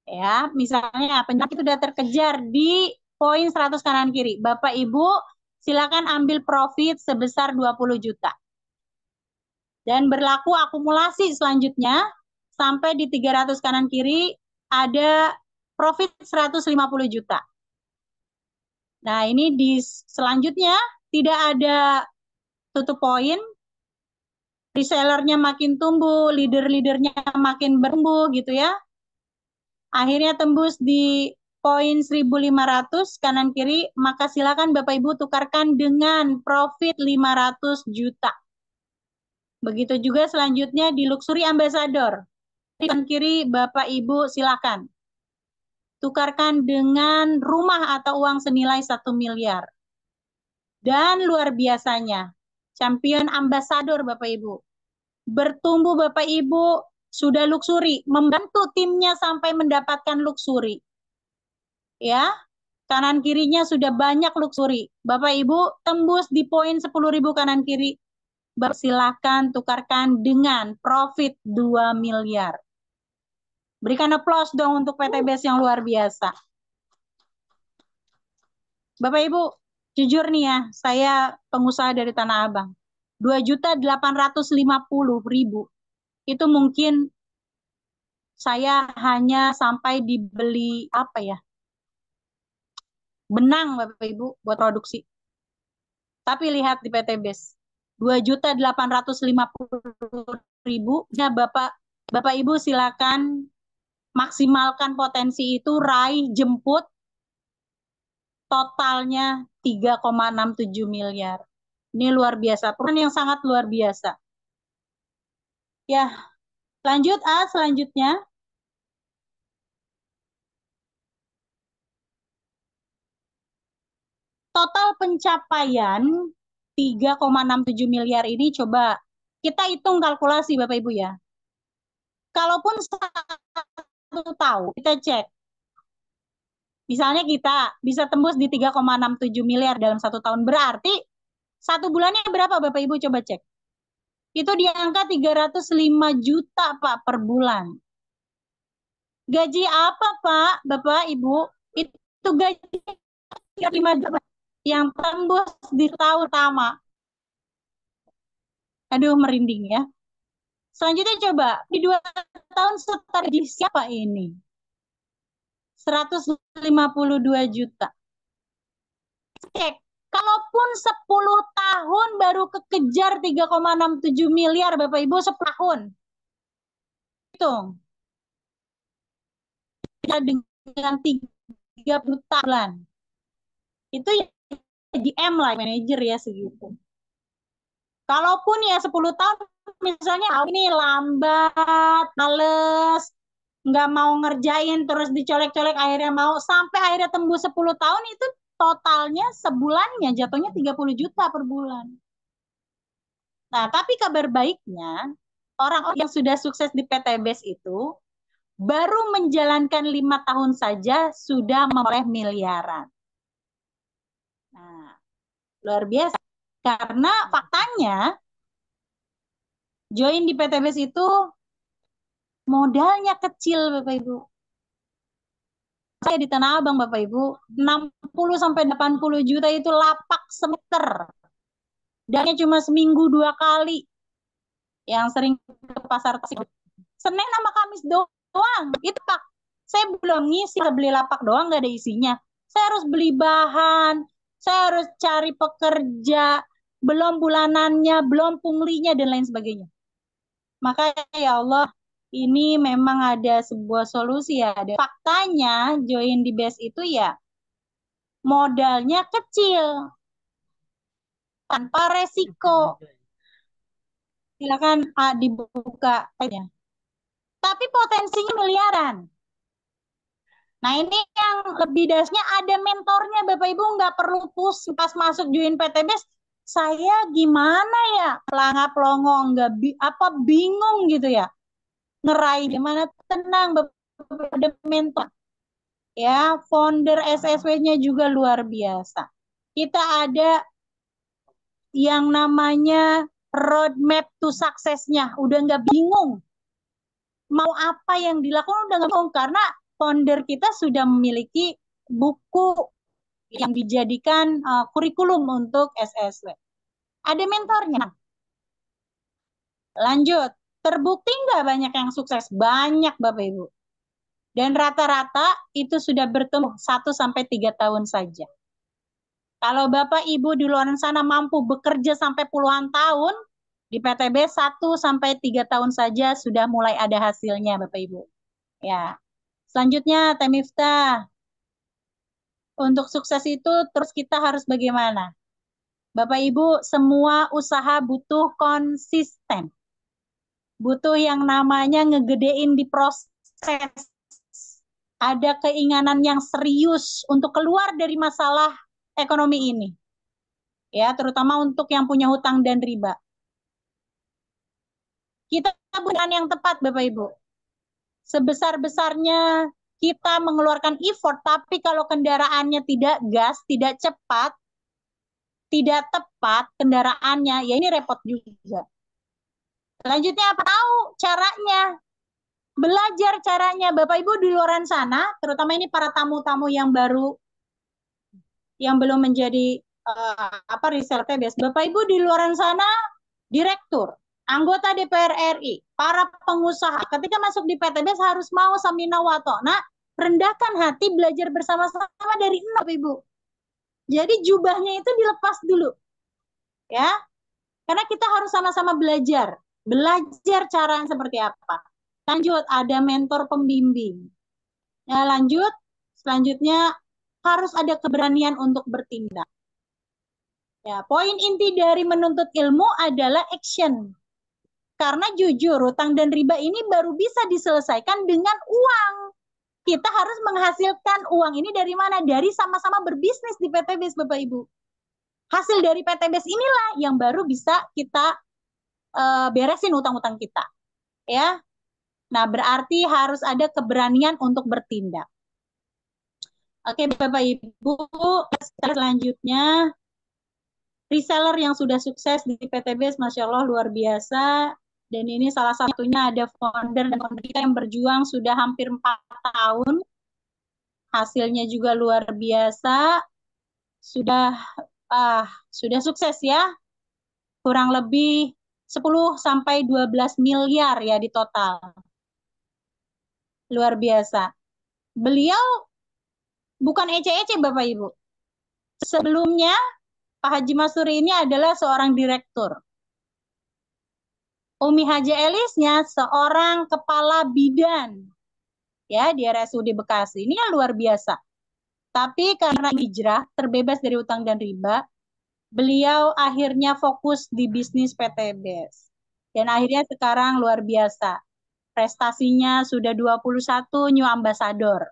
ya misalnya penjualan itu sudah terkejar di poin 100 kanan kiri. Bapak Ibu silakan ambil profit sebesar 20 juta. Dan berlaku akumulasi selanjutnya sampai di 300 kanan kiri ada profit 150 juta. Nah, ini di selanjutnya tidak ada tutup poin, resellernya makin tumbuh, leader-leadernya makin bertumbuh gitu ya. Akhirnya tembus di poin 1.500 kanan kiri, maka silakan Bapak Ibu tukarkan dengan profit 500 juta. Begitu juga selanjutnya di Luxury Ambassador. Di kanan kiri Bapak Ibu silakan. Tukarkan dengan rumah atau uang senilai 1 miliar. Dan luar biasanya, champion ambassador Bapak Ibu. Bertumbuh Bapak Ibu, sudah luxury, membantu timnya sampai mendapatkan luxury. Ya, kanan kirinya sudah banyak luxury. Bapak Ibu tembus di poin 10.000 kanan kiri. Silakan tukarkan dengan profit 2 miliar. Berikan aplaus dong untuk PTBS yang luar biasa. Bapak Ibu, jujur nih ya, saya pengusaha dari Tanah Abang. 2.850.000 itu mungkin saya hanya sampai dibeli apa ya? Benang Bapak Ibu buat produksi. Tapi lihat di PTBS, 2.850.000. Nah, Bapak Ibu silakan maksimalkan potensi itu, raih, jemput, totalnya 3,67 miliar. Ini luar biasa, peran yang sangat luar biasa. Ya, lanjut selanjutnya. Total pencapaian 3,67 miliar ini coba kita hitung kalkulasi Bapak Ibu ya. Kalaupun 1 tahun kita cek, misalnya kita bisa tembus di 3,67 miliar dalam 1 tahun, berarti 1 bulannya berapa Bapak Ibu coba cek. Itu di angka 305 juta Pak per bulan. Gaji apa Pak, Bapak Ibu? Itu gaji 5 juta yang tembus di tahun pertama. Aduh merinding ya. Selanjutnya coba di 2 tahun setelah gaji siapa ini? 152 juta. Cek, kalaupun 10 tahun baru kekejar 3,67 miliar Bapak Ibu 10 tahun. Hitung. Dengan 30 bulan. Itu ya GM lah, manajer ya segitu. Kalaupun ya 10 tahun misalnya ini lambat, males, nggak mau ngerjain terus dicolek-colek akhirnya mau sampai akhirnya tembus 10 tahun itu totalnya sebulannya jatuhnya 30 juta per bulan. Nah, tapi kabar baiknya orang-orang yang sudah sukses di PTBS itu baru menjalankan 5 tahun saja sudah memperoleh miliaran. Nah, luar biasa. Karena faktanya join di PTBS itu modalnya kecil Bapak Ibu. Saya di Tanah Abang Bapak Ibu, 60 sampai 80 juta itu lapak semeter. Dannya cuma seminggu 2 kali. Yang sering ke pasar Tasik. Senin sama Kamis doang. Itu Pak. Saya belum ngisi, beli lapak doang nggak ada isinya. Saya harus beli bahan, saya harus cari pekerja, belum bulanannya, belum punglinya, dan lain sebagainya. Makanya ya Allah, ini memang ada sebuah solusi ya. Faktanya join di BES itu ya modalnya kecil, tanpa resiko. Silakan dibuka aja. Tapi potensinya miliaran. Nah ini yang lebih dasarnya ada mentornya Bapak Ibu, nggak perlu pusing pas masuk join PTBS. Saya gimana ya pelangap-pelongo nggak apa bingung gitu ya ngeraih gimana, tenang Bapak, ada mentor ya, founder SSW-nya juga luar biasa. Kita ada yang namanya roadmap to suksesnya, udah nggak bingung mau apa yang dilakukan, udah nggak bingung karena founder kita sudah memiliki buku yang dijadikan kurikulum untuk SSW. Ada mentornya. Lanjut, terbukti nggak banyak yang sukses? Banyak Bapak Ibu. Dan rata-rata itu sudah bertumbuh 1 sampai 3 tahun saja. Kalau Bapak Ibu di luar sana mampu bekerja sampai puluhan tahun, di PTB 1 sampai 3 tahun saja sudah mulai ada hasilnya Bapak Ibu. Ya. Selanjutnya Teh Miftah. Untuk sukses itu terus kita harus bagaimana? Bapak Ibu, semua usaha butuh konsisten. Butuh yang namanya ngegedein di proses. Ada keinginan yang serius untuk keluar dari masalah ekonomi ini. Ya, terutama untuk yang punya hutang dan riba. Kita bukan yang tepat, Bapak Ibu. Sebesar-besarnya kita mengeluarkan effort, tapi kalau kendaraannya tidak gas, tidak cepat, tidak tepat kendaraannya, ya ini repot juga. Selanjutnya apa tahu caranya? Belajar caranya. Bapak Ibu di luar sana, terutama ini para tamu-tamu yang baru, yang belum menjadi reseller PTBS. Bapak Ibu di luar sana, direktur, anggota DPR RI, para pengusaha, ketika masuk di PTBS harus mau samina watona, rendahkan hati, belajar bersama-sama dari nol, Ibu. Jadi jubahnya itu dilepas dulu, ya, karena kita harus sama-sama belajar, cara seperti apa. Lanjut, ada mentor pembimbing. Ya, lanjut, selanjutnya harus ada keberanian untuk bertindak. Ya, poin inti dari menuntut ilmu adalah action. Karena jujur, hutang dan riba ini baru bisa diselesaikan dengan uang. Kita harus menghasilkan uang ini dari mana? Dari sama-sama berbisnis di PTBS, Bapak Ibu. Hasil dari PTBS inilah yang baru bisa kita beresin hutang-hutang kita. Ya. Nah, berarti harus ada keberanian untuk bertindak. Oke, Bapak Ibu, selanjutnya reseller yang sudah sukses di PTBS, Masya Allah luar biasa. Dan ini salah satunya ada founder dan founder kita yang berjuang sudah hampir 4 tahun. Hasilnya juga luar biasa. Sudah sudah sukses ya. Kurang lebih 10 sampai 12 miliar ya di total. Luar biasa. Beliau bukan ece-ece Bapak Ibu. Sebelumnya Pak Haji Masuri ini adalah seorang direktur. Umi Haja Elisnya seorang kepala bidan ya di RSUD Bekasi. Ini yang luar biasa. Tapi karena hijrah, terbebas dari utang dan riba, beliau akhirnya fokus di bisnis PTBS. Dan akhirnya sekarang luar biasa. Prestasinya sudah 21 New Ambassador.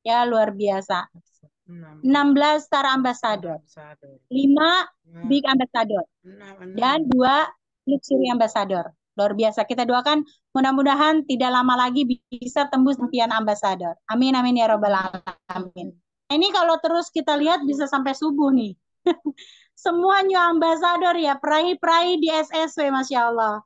Ya, luar biasa. 16 Star Ambassador. 5 Big Ambassador. Dan 2 Luxury Ambassador. Luar biasa. Kita doakan mudah-mudahan tidak lama lagi bisa tembus impian Ambassador. Amin, amin ya robbal alamin. Ini kalau terus kita lihat bisa sampai subuh nih. Semua New Ambassador ya, peraih-peraih di SSW, Masya Allah.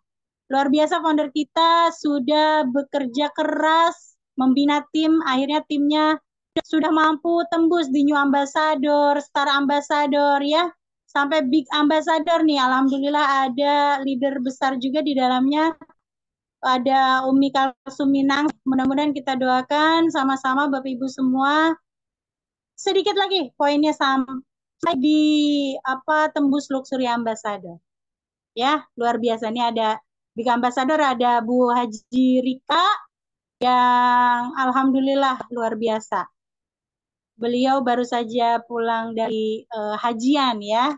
Luar biasa founder kita sudah bekerja keras, membina tim, akhirnya timnya sudah mampu tembus di New Ambassador, Star Ambassador ya, sampai Big Ambassador nih. Alhamdulillah ada leader besar juga di dalamnya. Ada Umi Kalsuminang. Mudah-mudahan kita doakan sama-sama Bapak Ibu semua. Sedikit lagi poinnya sampai di tembus Luxury Ambassador. Ya, luar biasa. Ini ada Big Ambassador, ada Bu Haji Rika yang alhamdulillah luar biasa. Beliau baru saja pulang dari hajian ya.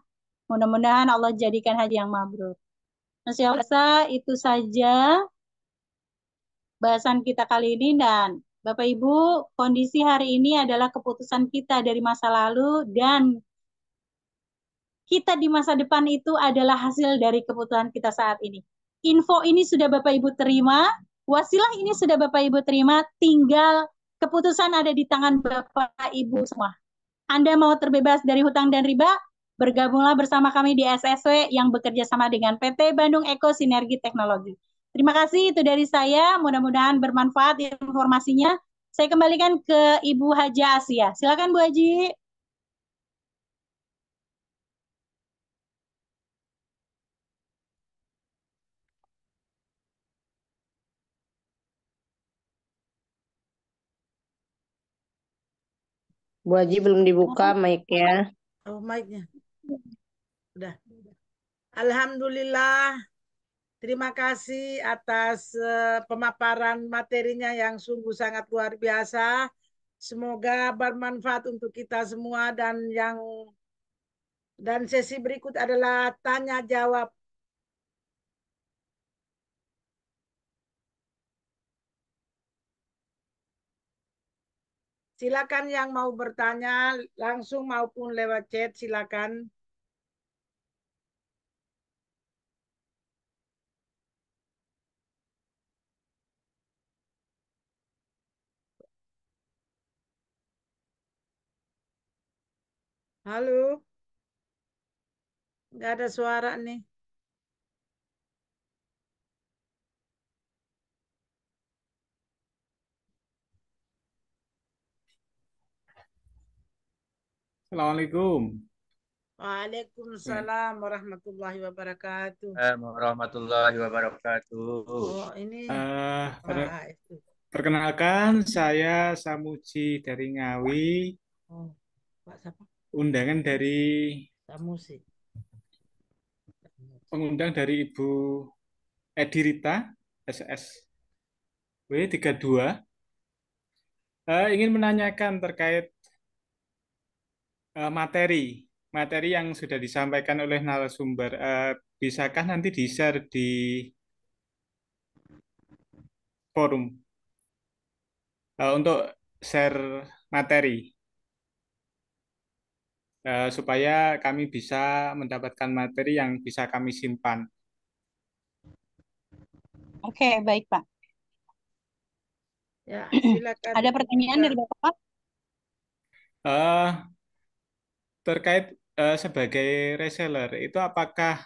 Mudah-mudahan Allah jadikan haji yang mabrur. Masya Allah, itu saja bahasan kita kali ini. Dan Bapak Ibu, kondisi hari ini adalah keputusan kita dari masa lalu dan kita di masa depan itu adalah hasil dari keputusan kita saat ini. Info ini sudah Bapak Ibu terima, wasilah ini sudah Bapak Ibu terima, tinggal keputusan ada di tangan Bapak Ibu semua. Anda mau terbebas dari hutang dan riba? Bergabunglah bersama kami di SSW yang bekerja sama dengan PT Bandung Eko Sinergi Teknologi. Terima kasih, itu dari saya. Mudah-mudahan bermanfaat informasinya. Saya kembalikan ke Ibu Haja Asia. Silakan Bu Haji. Bu Haji belum dibuka mic-nya. Oh, mic-nya. Udah. Alhamdulillah. Terima kasih atas pemaparan materinya yang sungguh sangat luar biasa. Semoga bermanfaat untuk kita semua dan yang Dan sesi berikut adalah tanya jawab. Silakan yang mau bertanya langsung maupun lewat chat, silakan. Halo, nggak ada suara nih. Assalamualaikum. Waalaikumsalam warahmatullahi wabarakatuh. Warahmatullahi wabarakatuh. Oh, ini itu. Perkenalkan, saya Samuji dari Ngawi. Oh, Pak siapa? Undangan dari Samusi. pengundang dari Ibu Edirita, SSW 32. Ingin menanyakan terkait materi yang sudah disampaikan oleh narasumber. Bisakah nanti di-share di forum untuk share materi supaya kami bisa mendapatkan materi yang bisa kami simpan. Oke, baik Pak. Ya, silakan. Ada pertanyaan dari Bapak? Eh, Terkait sebagai reseller, itu apakah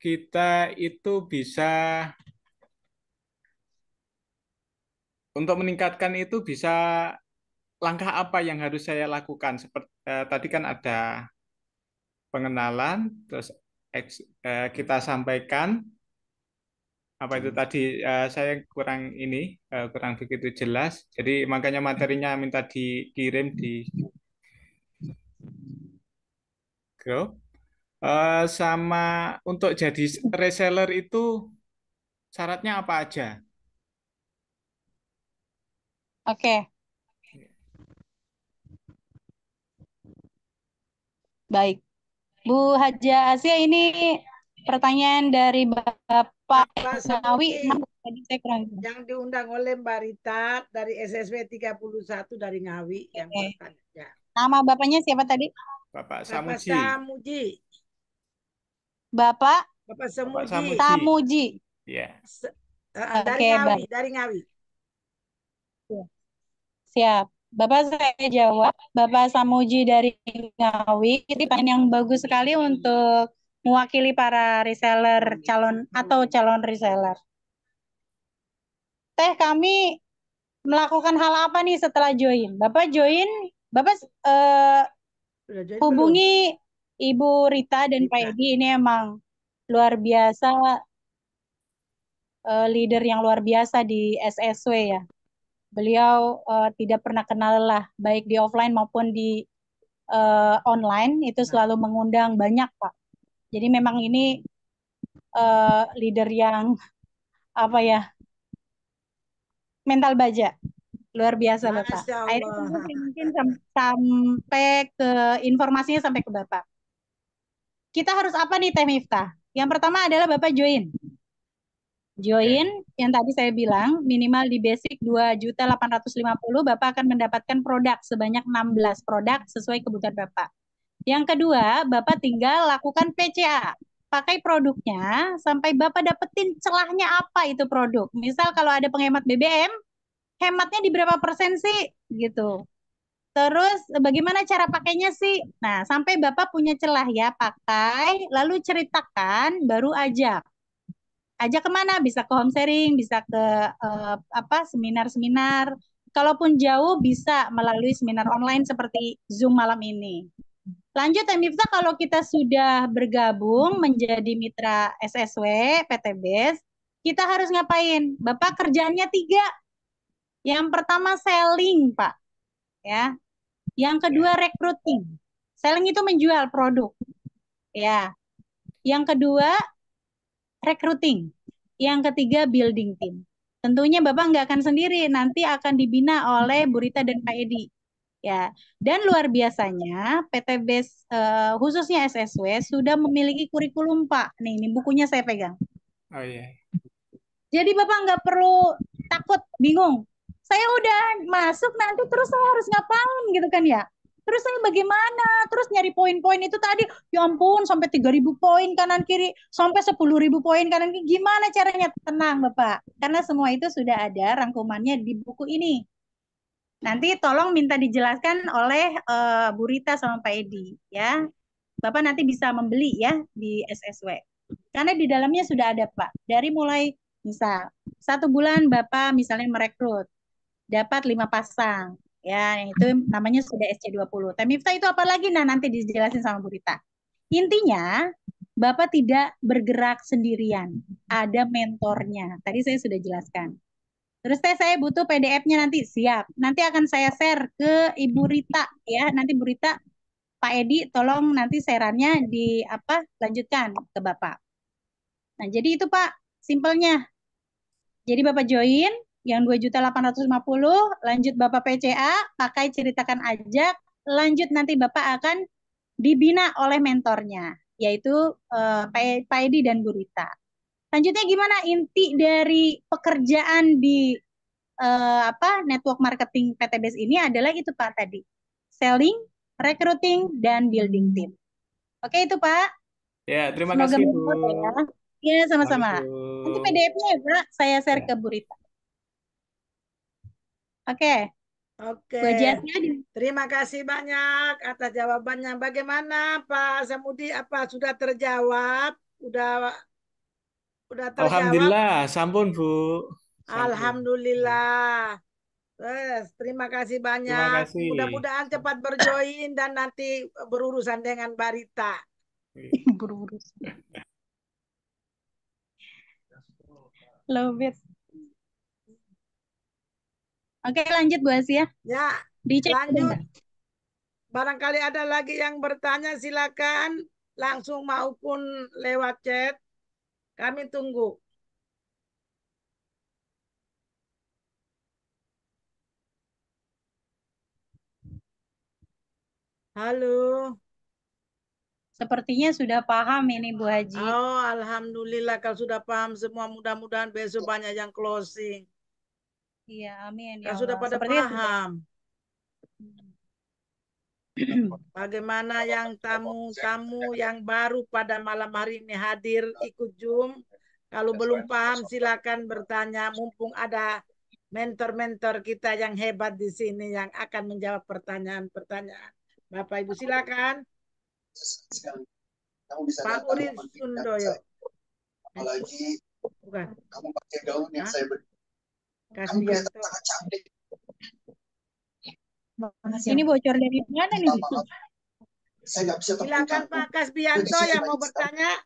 kita itu bisa untuk meningkatkan itu bisa langkah apa yang harus saya lakukan? Seperti tadi kan ada pengenalan, terus kita sampaikan apa itu tadi saya kurang begitu jelas. Jadi makanya materinya minta dikirim di grup. Sama untuk jadi reseller itu syaratnya apa aja? Oke. Baik. Bu Haja Asia, ini pertanyaan dari Bapak Ngawi. Tadi saya kurang. Yang diundang oleh Mbak Rita dari SSW 31 dari Ngawi yang bertanya. Ya. Nama Bapaknya siapa tadi? Bapak Bapak Samuji. Samuji. Bapak Samuji. Samuji. Ya. Dari Ngawi, dari Ngawi. Siap. Bapak saya jawab, Bapak Samuji dari Ngawi. Ini pertanyaan yang bagus sekali untuk mewakili para reseller calon reseller. Teh, kami melakukan hal apa nih setelah join? Bapak join, Bapak hubungi Ibu Rita dan Pak Edi. Ini emang luar biasa, leader yang luar biasa di SSW ya. Beliau tidak pernah kenal lelah, baik di offline maupun di online, itu selalu mengundang banyak Pak. Jadi memang ini leader yang apa ya, mental baja, luar biasa Bapak. Akhirnya mungkin sampai ke informasinya sampai ke Bapak. Kita harus apa nih Teh Miftah? Yang pertama adalah Bapak join. Join yang tadi saya bilang minimal di basic 2.850.000, Bapak akan mendapatkan produk sebanyak 16 produk sesuai kebutuhan Bapak. Yang kedua, Bapak tinggal lakukan PCA. Pakai produknya sampai Bapak dapetin celahnya apa itu produk. Misal kalau ada penghemat BBM, hematnya di berapa persen sih gitu. Terus bagaimana cara pakainya sih? Nah, sampai Bapak punya celah ya, pakai, lalu ceritakan, baru ajak. Ajak kemana? Bisa ke home sharing, bisa ke seminar-seminar. Kalaupun jauh bisa melalui seminar online seperti Zoom malam ini. Lanjut ya Miftah, kalau kita sudah bergabung menjadi mitra SSW, PTBS, kita harus ngapain? Bapak kerjaannya 3. Yang pertama selling, Pak. Ya. Yang kedua recruiting. Selling itu menjual produk. Ya. Yang kedua recruiting. Yang ketiga building team. Tentunya Bapak nggak akan sendiri, nanti akan dibina oleh Bu Rita dan Pak Edi. Ya, dan luar biasanya PTBS khususnya SSW sudah memiliki kurikulum Pak. Nih, ini bukunya saya pegang. Oh iya. Jadi Bapak nggak perlu takut, bingung. Saya udah masuk nanti terus saya harus ngapain gitu kan ya. Terus saya bagaimana? Terus nyari poin-poin itu tadi, ya ampun sampai 3.000 poin kanan kiri, sampai 10.000 poin kanan kiri. Gimana caranya? Tenang Bapak, karena semua itu sudah ada rangkumannya di buku ini. Nanti tolong minta dijelaskan oleh Bu Rita sama Pak Edi ya. Bapak nanti bisa membeli ya di SSW. Karena di dalamnya sudah ada Pak. Dari mulai misal 1 bulan Bapak misalnya merekrut dapat 5 pasang. Ya, yang itu namanya sudah SC20. Temifta itu apa lagi? Nah, nanti dijelasin sama Bu Rita. Intinya, Bapak tidak bergerak sendirian. Ada mentornya. Tadi saya sudah jelaskan. Terus saya butuh PDF-nya nanti. Siap. Nanti akan saya share ke Ibu Rita. Ya, nanti Bu Rita, Pak Edi, tolong nanti shareannya di lanjutkan ke Bapak. Nah, jadi itu Pak, simpelnya. Jadi Bapak join yang 2.850.000, lanjut Bapak PCA, pakai ceritakan ajak, lanjut nanti Bapak akan dibina oleh mentornya, yaitu Pak Edi dan Bu Rita. Lanjutnya gimana? Inti dari pekerjaan di network marketing PTBS ini adalah itu Pak tadi. Selling, recruiting, dan building team. Oke itu Pak. Ya, terima Semoga kasih Bu. bermanfaat ya. Ya, sama-sama. Nanti PDF-nya ya Pak, saya share Ya. ke Bu Rita. Oke. Oke. Bu Jasnya Terima kasih banyak atas jawabannya. Bagaimana Pak Samudi? Apa sudah terjawab? Udah terjawab? Alhamdulillah, sampun Bu. Sampun. Alhamdulillah. Terima kasih Terima banyak. kasih. Mudah-mudahan cepat berjoin dan nanti berurusan dengan Barita. berurusan. Love it. Oke, lanjut Bu Asia. Ya, Dicek lanjut. udah. Barangkali ada lagi yang bertanya, silakan langsung maupun lewat chat. Kami tunggu. Halo. Sepertinya sudah paham ini Bu Haji. Oh, alhamdulillah kalau sudah paham semua, mudah-mudahan besok banyak yang closing. Iya, amin ya Kalau Allah. sudah pada Sepertinya paham. Bagaimana yang tamu-tamu yang baru pada malam hari ini hadir ikut Zoom. Kalau belum paham silakan bertanya, mumpung ada mentor-mentor kita yang hebat di sini yang akan menjawab pertanyaan-pertanyaan. Bapak Ibu silakan. Pak Uri Sundoyo. Apalagi bukan. Kamu pakai gaun yang saya beri. Kasbianto. Ini bocor dari mana nih? Saya nggak bisa silakan Pak Kasbianto yang mau bertanya.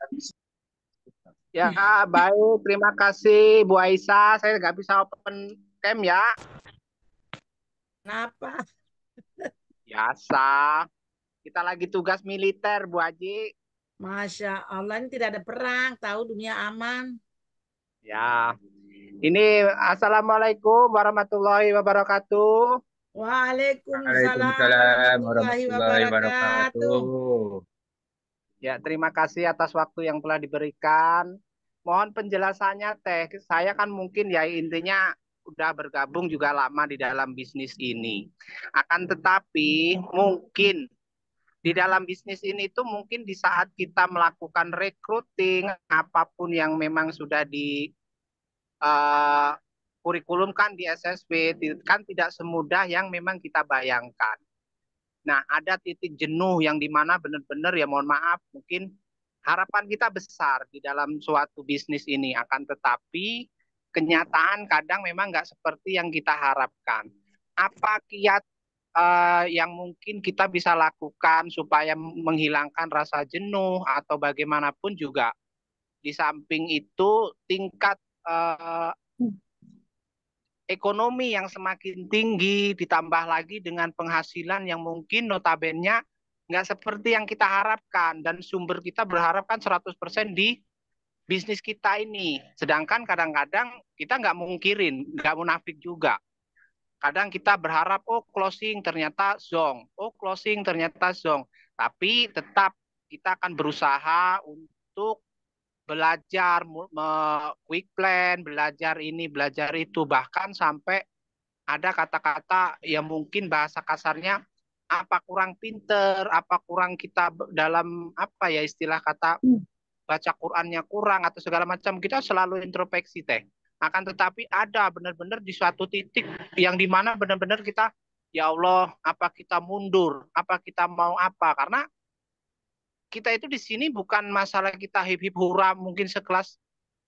Ya, baik. Terima kasih Bu Aisyah. Saya nggak bisa open cam ya. Kenapa? Biasa. Kita lagi tugas militer, Bu Haji. Masya Allah, ini tidak ada perang. Tahu dunia aman. Ya. Ini Assalamualaikum warahmatullahi wabarakatuh. Waalaikumsalam warahmatullahi wabarakatuh. Ya, terima kasih atas waktu yang telah diberikan. Mohon penjelasannya Teh. Saya kan mungkin ya intinya udah bergabung juga lama di dalam bisnis ini. Akan tetapi mungkin di dalam bisnis ini tuh mungkin di saat kita melakukan recruiting apapun yang memang sudah di kurikulum kan di SSW kan tidak semudah yang memang kita bayangkan. Nah, ada titik jenuh yang dimana benar-benar ya mohon maaf mungkin harapan kita besar di dalam suatu bisnis ini, akan tetapi kenyataan kadang memang nggak seperti yang kita harapkan. Apa kiat yang mungkin kita bisa lakukan supaya menghilangkan rasa jenuh atau bagaimanapun juga di samping itu tingkat ekonomi yang semakin tinggi ditambah lagi dengan penghasilan yang mungkin notabene nggak seperti yang kita harapkan dan sumber kita berharap kan 100% di bisnis kita ini. Sedangkan kadang-kadang kita nggak mungkirin, nggak munafik juga. Kadang kita berharap, oh closing ternyata zong, oh closing ternyata zong. Tapi tetap kita akan berusaha untuk belajar quick plan, belajar ini, belajar itu, bahkan sampai ada kata-kata yang mungkin bahasa kasarnya apa kurang pinter, apa kurang kita dalam apa ya istilah kata baca Qurannya kurang atau segala macam, kita selalu introspeksi teh. Akan tetapi ada benar-benar di suatu titik yang dimana benar-benar kita, ya Allah, apa kita mundur, apa kita mau apa, karena kita itu di sini bukan masalah kita hip-hip hura mungkin sekelas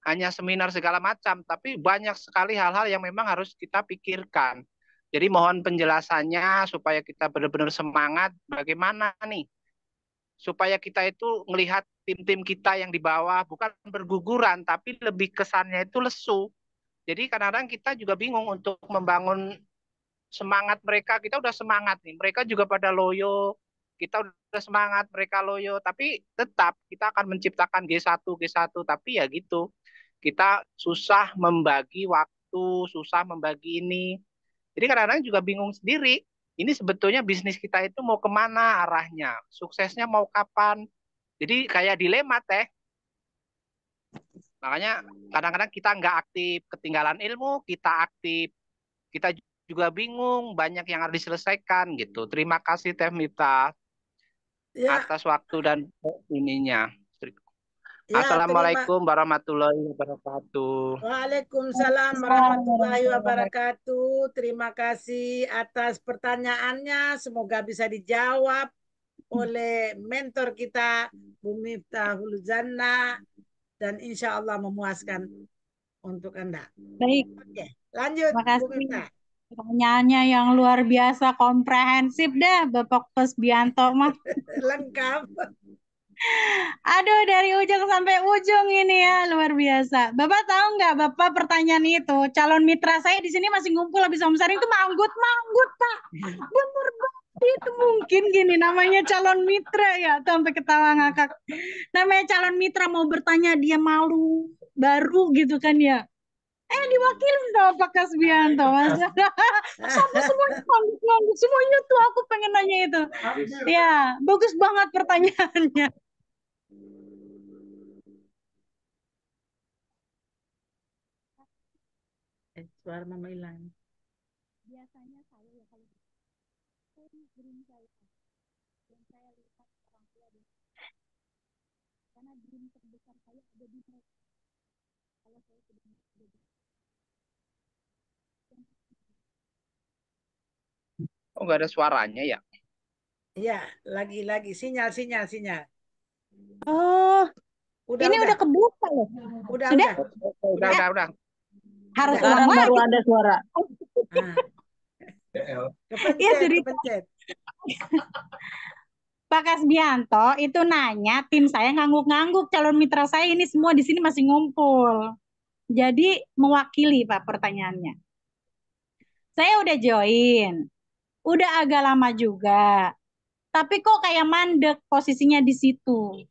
hanya seminar segala macam, tapi banyak sekali hal-hal yang memang harus kita pikirkan. Jadi mohon penjelasannya supaya kita benar-benar semangat bagaimana nih supaya kita itu melihat tim-tim kita yang di bawah bukan berguguran tapi lebih kesannya itu lesu. Jadi kadang-kadang kita juga bingung untuk membangun semangat mereka. Kita udah semangat nih, mereka juga pada loyo. Kita udah semangat, mereka loyo, tapi tetap kita akan menciptakan G1 tapi ya gitu. Kita susah membagi waktu, susah membagi ini. Jadi kadang-kadang juga bingung sendiri. Ini sebetulnya bisnis kita itu mau kemana arahnya, suksesnya mau kapan. Jadi kayak dilema teh. Makanya kadang-kadang kita nggak aktif, ketinggalan ilmu, kita aktif. Kita juga bingung, banyak yang harus diselesaikan gitu. Terima kasih Teh Mita Ya, atas waktu dan ininya. ya, Assalamualaikum warahmatullahi wabarakatuh. Waalaikumsalam warahmatullahi wabarakatuh. Terima kasih atas pertanyaannya. Semoga bisa dijawab oleh mentor kita, Bu Miftahul Jannah, dan insya Allah memuaskan untuk Anda. Baik, Oke, lanjut terima Bu kasih. Miftah. Pertanyaannya yang luar biasa komprehensif dah, Bapak Kusbianto mah. Lengkap. Aduh, dari ujung sampai ujung ini ya, luar biasa. Bapak tahu nggak, Bapak pertanyaan itu, calon mitra saya di sini masih ngumpul habis omsaring itu manggut-manggut, Pak. Bener banget itu mungkin gini, namanya calon mitra ya, sampai ketawa ngakak. Namanya calon mitra mau bertanya, dia malu, baru gitu kan ya. Diwakilin sama Pak Kasbianto, Mas. Sampai semuanya ngangguk-ngangguk, semuanya tuh aku pengen nanya itu. Ya, bagus banget pertanyaannya. Suara mama hilang. Biasanya saya ya kalau dream saya yang saya lihat orang tua di karena dream terbesar saya ada di mereka. Kalau saya sudah Oh, nggak ada suaranya ya? Iya, lagi sinyal. Oh, ini udah kebuka loh. Udah. Udah. Harus Sekarang ulang baru lagi. ada suara. Kepencet. Pak Kasbianto itu nanya, tim saya ngangguk-ngangguk, calon mitra saya ini semua di sini masih ngumpul. Jadi mewakili Pak pertanyaannya. Saya udah join, udah agak lama juga, tapi kok kayak mandek posisinya di situ.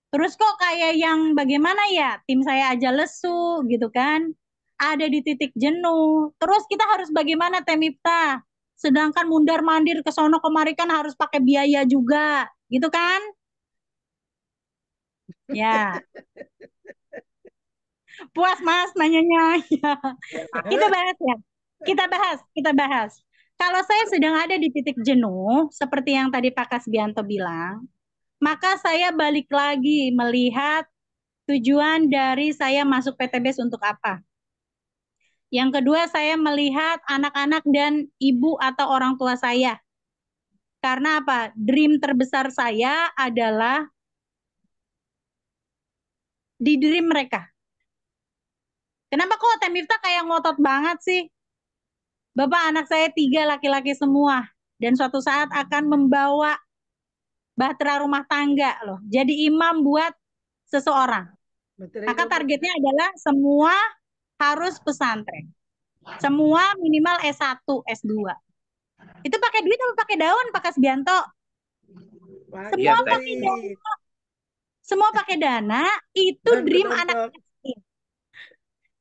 Terus kok kayak yang bagaimana ya, tim saya aja lesu gitu kan, ada di titik jenuh. Terus kita harus bagaimana Teh Miftah? Sedangkan mundar-mandir ke sono kemari kan harus pakai biaya juga, gitu kan? Ya. Puas Mas nanyanya. Ya. Kita bahas ya. Kita bahas. Kalau saya sedang ada di titik jenuh, seperti yang tadi Pak Kasbianto bilang, maka saya balik lagi melihat tujuan dari saya masuk PTBS untuk apa. Yang kedua, saya melihat anak-anak dan ibu atau orang tua saya. Karena apa? Dream terbesar saya adalah di dream mereka. Kenapa kok Teh Miftah kayak ngotot banget sih? Bapak, anak saya 3 laki-laki semua. Dan suatu saat akan membawa bahtera rumah tangga loh. Jadi imam buat seseorang. Maka targetnya adalah semua harus pesantren. Semua minimal S1, S2. Itu pakai duit atau pakai daun, Pak Kasbianto? Semua pakai dana. Semua pakai dana, itu dream anak kecil.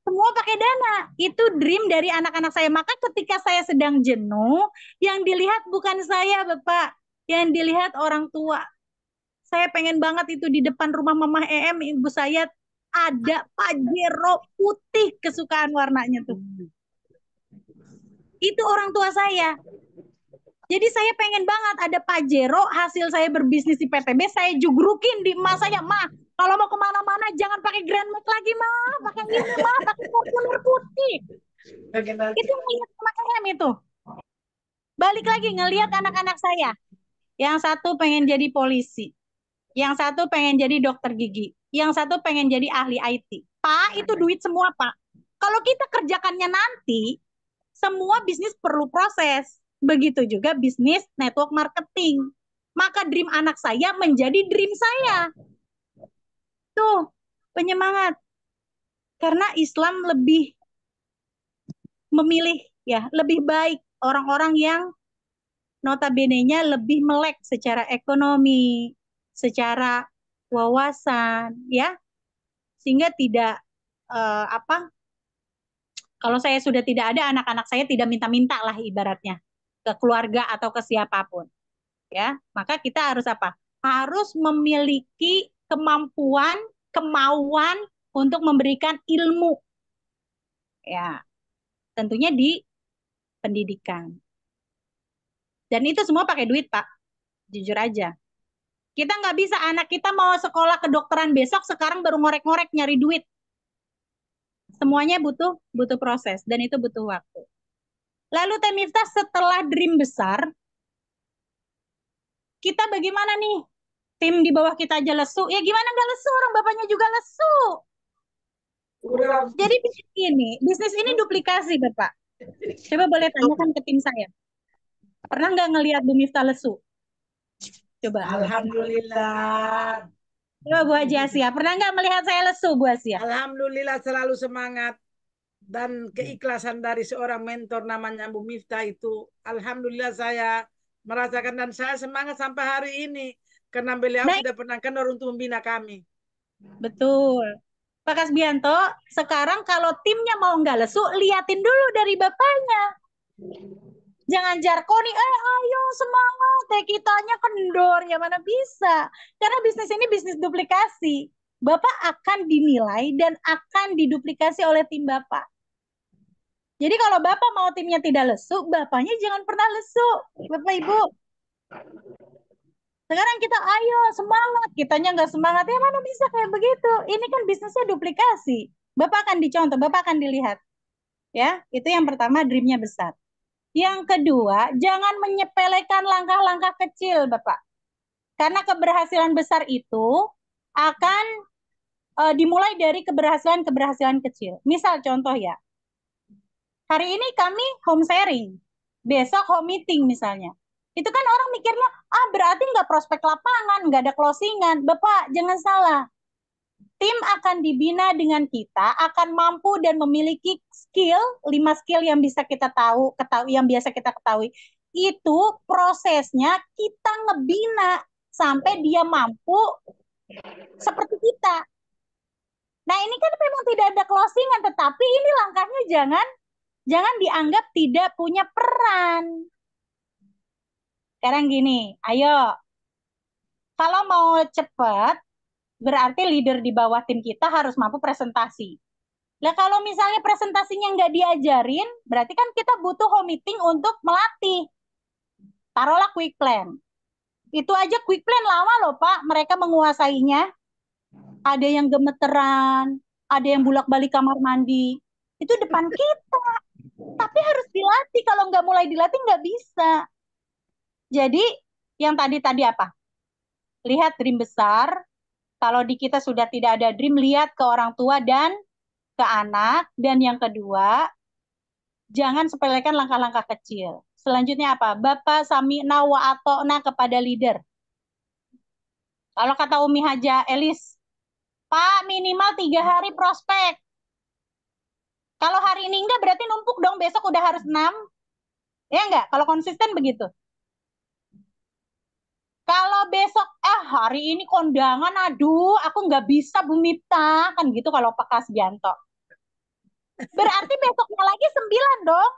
Semua pakai dana. Itu dream dari anak-anak saya. Maka ketika saya sedang jenuh, yang dilihat bukan saya, Bapak. Yang dilihat orang tua. Saya pengen banget itu di depan rumah Mama EM, ibu saya ada Pajero putih kesukaan warnanya tuh. Itu orang tua saya. Jadi saya pengen banget ada Pajero, hasil saya berbisnis di PTB, saya jugrukin di emas saya. Ma, kalau mau kemana-mana jangan pakai Grand Max lagi, Ma. Pakai ini, Ma. Pakai Fortuner putih. Itu ngeliat sama EM itu. Balik lagi ngelihat anak-anak saya. Yang satu pengen jadi polisi. Yang satu pengen jadi dokter gigi. Yang satu pengen jadi ahli IT. Pak, itu duit semua, Pak. Kalau kita kerjakannya nanti, semua bisnis perlu proses. Begitu juga bisnis network marketing. Maka dream anak saya menjadi dream saya. Tuh, penyemangat. Karena Islam lebih memilih, ya, lebih baik orang-orang yang notabene-nya lebih melek secara ekonomi, secara wawasan, ya, sehingga tidak kalau saya sudah tidak ada, anak-anak saya tidak minta-minta lah ibaratnya ke keluarga atau ke siapapun, ya. Maka kita harus apa? Harus memiliki kemampuan, kemauan untuk memberikan ilmu, ya, tentunya di pendidikan. Dan itu semua pakai duit, Pak. Jujur aja. Kita nggak bisa anak kita mau sekolah kedokteran besok, sekarang baru ngorek-ngorek nyari duit. Semuanya butuh proses dan itu butuh waktu. Lalu Teh Miftah, setelah dream besar, kita bagaimana nih? Tim di bawah kita aja lesu. Ya gimana nggak lesu? Orang bapaknya juga lesu. Jadi bisnis ini duplikasi, Bapak. Coba boleh tanyakan ke tim saya. Pernah nggak ngelihat Bu Miftah lesu? Coba. Alhamdulillah. Coba Bu Haji Asia, pernah nggak melihat saya lesu, Bu Asia? Alhamdulillah selalu semangat dan keikhlasan dari seorang mentor namanya Bu Miftah itu. Alhamdulillah saya merasakan dan saya semangat sampai hari ini karena beliau sudah pernah kendor untuk membina kami. Betul. Pak Kasbianto, sekarang kalau timnya mau nggak lesu, liatin dulu dari bapaknya. Jangan jarkoni, ayo semangat, kitanya kendor, ya mana bisa. Karena bisnis ini bisnis duplikasi. Bapak akan dinilai dan akan diduplikasi oleh tim Bapak. Jadi kalau Bapak mau timnya tidak lesu, Bapaknya jangan pernah lesu, Bapak Ibu. Sekarang kita ayo semangat, kitanya nggak semangat, ya mana bisa kayak begitu. Ini kan bisnisnya duplikasi. Bapak akan dicontoh, Bapak akan dilihat. Ya, itu yang pertama, dreamnya besar. Yang kedua, jangan menyepelekan langkah-langkah kecil, Bapak. Karena keberhasilan besar itu akan dimulai dari keberhasilan-keberhasilan kecil. Misal contoh ya, hari ini kami home sharing, besok home meeting misalnya. Itu kan orang mikirnya, berarti nggak prospek lapangan, nggak ada closingan. Bapak, jangan salah. Tim akan dibina dengan kita, akan mampu dan memiliki skill, 5 skill yang bisa kita tahu, yang biasa kita ketahui. Itu prosesnya kita ngebina sampai dia mampu seperti kita. Nah, ini kan memang tidak ada closingan, tetapi ini langkahnya jangan dianggap tidak punya peran. Sekarang gini, ayo. Kalau mau cepat, berarti leader di bawah tim kita harus mampu presentasi. Nah, kalau misalnya presentasinya nggak diajarin, berarti kan kita butuh home meeting untuk melatih. Taruhlah quick plan. Itu aja quick plan lama loh, Pak. Mereka menguasainya. Ada yang gemeteran, ada yang bolak-balik kamar mandi. Itu depan kita. Tapi harus dilatih. Kalau nggak mulai dilatih, nggak bisa. Jadi, yang tadi apa? Lihat dream besar. Kalau di kita sudah tidak ada dream, lihat ke orang tua dan ke anak. Dan yang kedua, jangan sepelekan langkah-langkah kecil. Selanjutnya apa? Bapak sami'na wa ato'na kepada leader. Kalau kata Umi Haja Elis, Pak minimal 3 hari prospek. Kalau hari ini enggak, berarti numpuk dong, besok udah harus 6. Ya enggak? Kalau konsisten begitu. Kalau besok, hari ini kondangan, aduh, aku nggak bisa Bu Miftah, kan gitu kalau Pak Kasbianto. Berarti besoknya lagi 9 dong.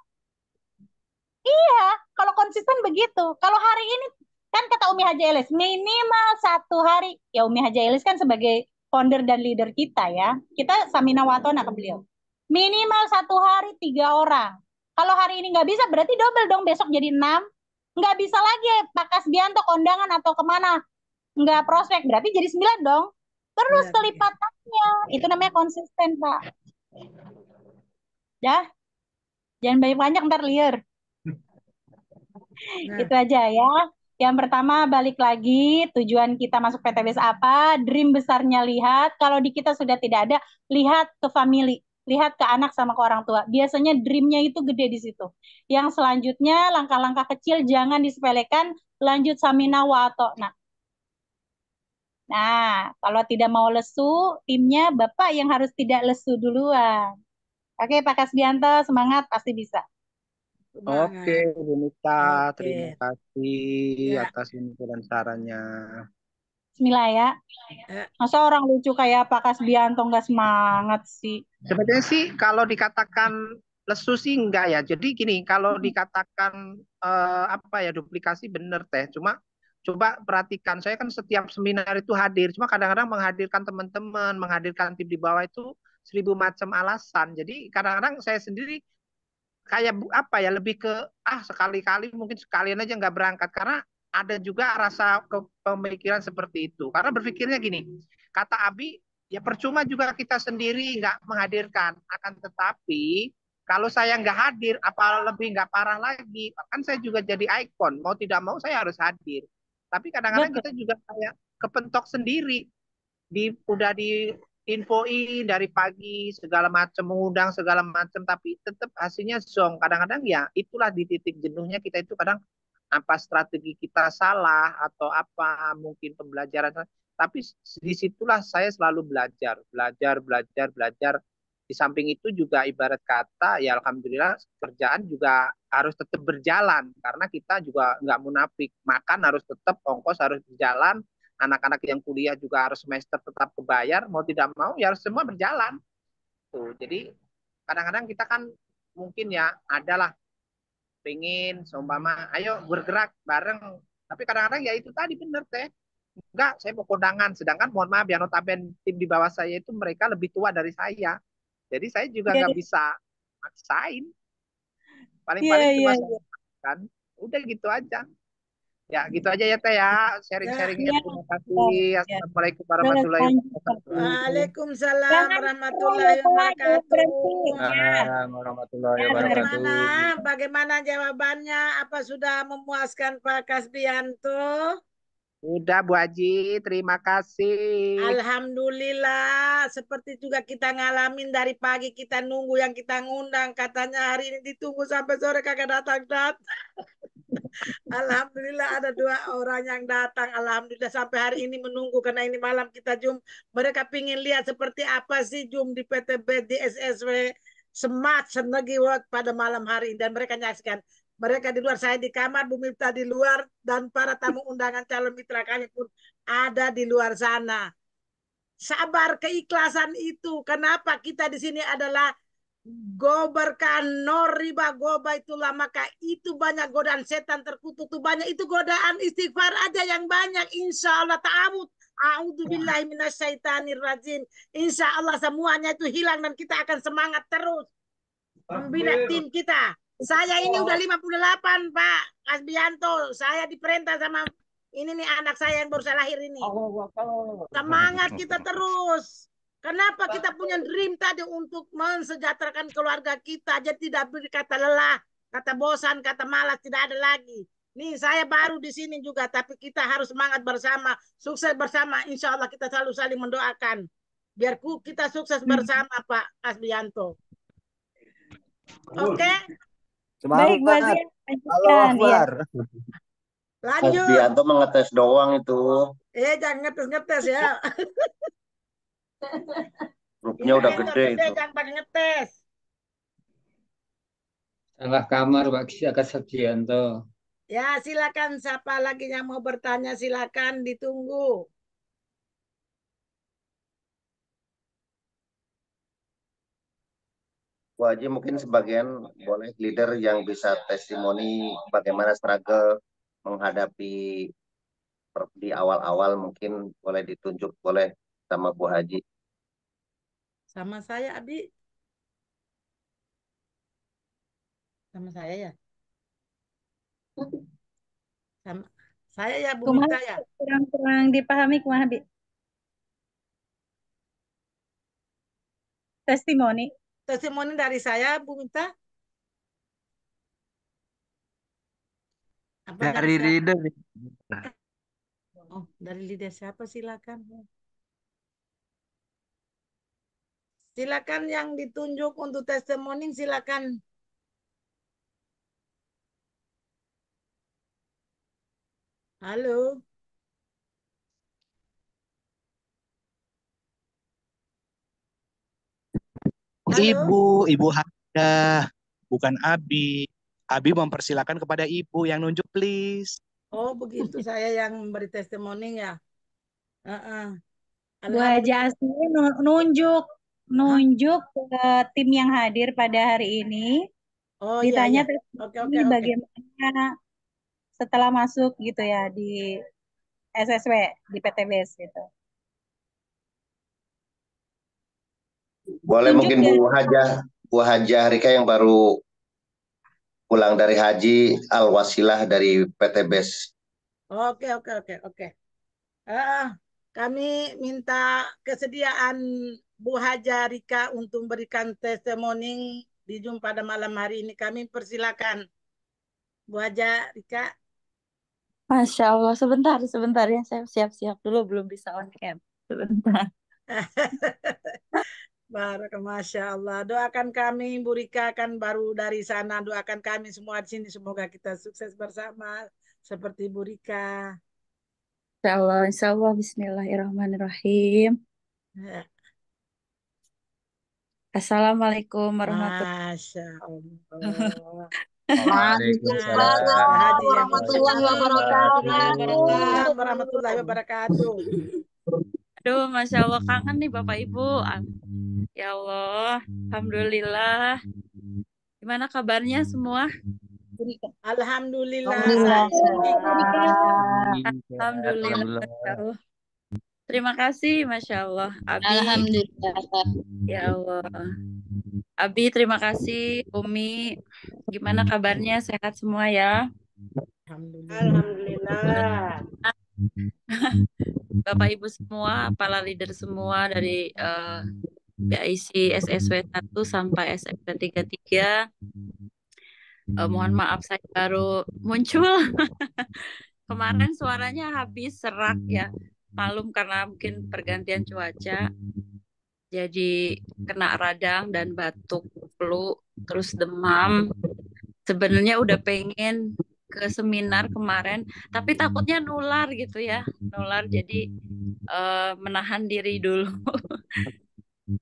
Iya, kalau konsisten begitu. Kalau hari ini kan kata Umi Haja Elis minimal 1 hari. Ya Umi Haja Elis kan sebagai founder dan leader kita ya. Kita samina watona ke beliau. Minimal 1 hari 3 orang. Kalau hari ini nggak bisa berarti double dong besok jadi 6. Nggak bisa lagi Pak Kasbianto kondangan atau kemana. Nggak prospek berarti jadi 9 dong. Terus Iya, kelipatannya. Itu namanya konsisten Pak. Ya, jangan banyak-banyak ntar liar. nah, Itu aja ya. Yang pertama balik lagi tujuan kita masuk PTBS apa, dream besarnya lihat. Kalau di kita sudah tidak ada, lihat ke family, lihat ke anak sama ke orang tua. Biasanya dreamnya itu gede di situ. Yang selanjutnya langkah-langkah kecil jangan disepelekan. Lanjut samina wa ata'na. Nah, kalau tidak mau lesu, timnya Bapak yang harus tidak lesu duluan. Oke, Pak Kasbianto, semangat, pasti bisa. Oke, semangat. Bu Nita, terima Oke. kasih Ya, atas info dan sarannya. Bismillah ya. ya. Masa orang lucu kayak Pak Kasbianto nggak semangat sih? Sebenarnya sih kalau dikatakan lesu sih enggak ya. Jadi gini, kalau dikatakan apa ya duplikasi bener teh. Cuma coba perhatikan, saya kan setiap seminar itu hadir. Cuma kadang-kadang menghadirkan teman-teman, menghadirkan tim di bawah itu 1000 macam alasan. Jadi kadang-kadang saya sendiri kayak apa ya lebih ke sekali-kali mungkin sekalian aja nggak berangkat karena ada juga rasa pemikiran seperti itu karena berpikirnya gini kata Abi ya percuma juga kita sendiri nggak menghadirkan akan tetapi kalau saya nggak hadir apa lebih nggak parah lagi kan saya juga jadi ikon mau tidak mau saya harus hadir tapi kadang-kadang Betul. kita juga kayak kepentok sendiri udah diinfoin dari pagi segala macam mengundang segala macam tapi tetap hasilnya zong kadang-kadang ya itulah di titik jenuhnya kita itu kadang apa strategi kita salah atau apa mungkin pembelajaran tapi disitulah saya selalu belajar belajar belajar belajar di samping itu juga ibarat kata ya alhamdulillah kerjaan juga harus tetap berjalan karena kita juga nggak munafik makan harus tetap ongkos harus berjalan anak-anak yang kuliah juga harus semester tetap kebayar mau tidak mau ya harus semua berjalan tuh jadi kadang-kadang kita kan mungkin ya adalah pengen seumpama ayo bergerak bareng tapi kadang-kadang ya itu tadi bener teh enggak saya mau kondangan sedangkan mohon maaf ya notabene tim di bawah saya itu mereka lebih tua dari saya jadi saya juga Iya, nggak bisa maksain iya, paling-paling iya, cuma iya. saya kan udah gitu aja ya gitu aja ya teh ya Ya, sharing-sharingnya Iya, terima kasih ya. assalamualaikum Terus warahmatullahi lanjut. wabarakatuh Waalaikumsalam Jangan warahmatullahi ya, Pak, jangan berhenti. wabarakatuh. Ya, Waalaikumsalam warahmatullahi ya, luar Bagaimana? wabarakatuh. biasa. Bagaimana jawabannya? Apa sudah memuaskan Pak Kasbianto? udah Bu Haji terima kasih Alhamdulillah, seperti juga kita ngalamin dari pagi kita nunggu yang kita ngundang. Katanya hari ini ditunggu sampai sore kagak datang-datang. Alhamdulillah ada 2 orang yang datang. Alhamdulillah sampai hari ini menunggu karena ini malam kita Jum. Mereka pingin lihat seperti apa sih Jum di PTB di SSW Smart Senegi World pada malam hari ini dan mereka nyaksikan. Mereka di luar, saya di kamar, Bu Miftah di luar, dan para tamu undangan calon mitra kami pun ada di luar sana. Sabar, keikhlasan itu. Kenapa kita di sini adalah gobarkan riba goba itulah maka itu banyak godaan setan terkutuk tuh banyak itu godaan istighfar aja yang banyak insya Allah ta'awud a'udzubillahi minasyaitanir rajim insya Allah semuanya itu hilang dan kita akan semangat terus membina tim kita saya ini udah 58 Pak Kasbianto saya diperintah sama ini nih anak saya yang baru saya lahir ini semangat kita terus. Kenapa kita punya dream tadi untuk mensejahterakan keluarga kita aja tidak berkata lelah, kata bosan, kata malas tidak ada lagi. Nih saya baru di sini juga, tapi kita harus semangat bersama, sukses bersama. Insya Allah kita selalu saling mendoakan. Biar kita sukses bersama Pak Kasbianto. Oke, Baik, Bu Haji. Semangat. Lanjutkan. Iya. lanjut. Bianto mengetes doang itu. Jangan ngetes-ngetes ya. Grupnya udah gede itu. Jangan pakai ngetes. Salah kamar Pak Kasbianto. Ya, silakan siapa lagi yang mau bertanya silakan ditunggu. Bu Haji mungkin sebagian boleh leader yang bisa testimoni bagaimana struggle menghadapi di awal-awal mungkin boleh ditunjuk boleh sama Bu Haji. Sama saya, Abi. Sama saya ya. Sama saya ya, Bu Kumaha Mita ya. kurang dipahami kumaha Bi? Testimoni. Testimoni dari saya, Bu Mita. Apa dari siapa? leader. Oh, dari leader siapa? Silakan. Silakan yang ditunjuk untuk testimoni, silakan. Halo. Halo. Ibu Hada, bukan Abi. Abi mempersilakan kepada Ibu yang nunjuk, please. Oh, begitu saya yang memberi testimoni ya. Bu Haji Asmi nunjuk ke tim yang hadir pada hari ini. Oh Ditanya iya. testimoni Oke. bagaimana setelah masuk gitu ya di SSW di PTBS gitu. Boleh Tunjuk mungkin ya. Bu Hajah Rika yang baru pulang dari haji Al-Wasilah dari PTBS. Oke. Kami minta kesediaan Bu Haja Rika untuk memberikan testimoni di Zoom pada malam hari ini. Kami persilakan Bu Haja Rika. Masya Allah, sebentar ya, saya siap-siap dulu, belum bisa on cam. Sebentar. Masya Allah. Doakan kami, Bu Rika kan baru dari sana. Doakan kami semua di sini. Semoga kita sukses bersama seperti Bu Rika. Insya Allah, bismillahirrahmanirrahim. Ya. Assalamualaikum warahmatullahi Masya Allah. Waalaikumsalam warahmatullahi wabarakatuh. Aduh, Masya Allah, kangen nih Bapak Ibu. Ya Allah, Alhamdulillah. Gimana kabarnya semua? Alhamdulillah. Alhamdulillah. Terima kasih, Masya Allah. Abi. Alhamdulillah. Ya Allah. Abi, terima kasih. Umi, gimana kabarnya? Sehat semua ya? Alhamdulillah. Bapak Ibu semua, para leader semua dari PIC SSW 1 sampai SSW 33. Mohon maaf saya baru muncul. Kemarin suaranya habis serak ya. Malum karena mungkin pergantian cuaca. Jadi kena radang dan batuk, flu, terus demam. Sebenarnya udah pengen ke seminar kemarin, tapi takutnya nular gitu ya. Nular, jadi menahan diri dulu.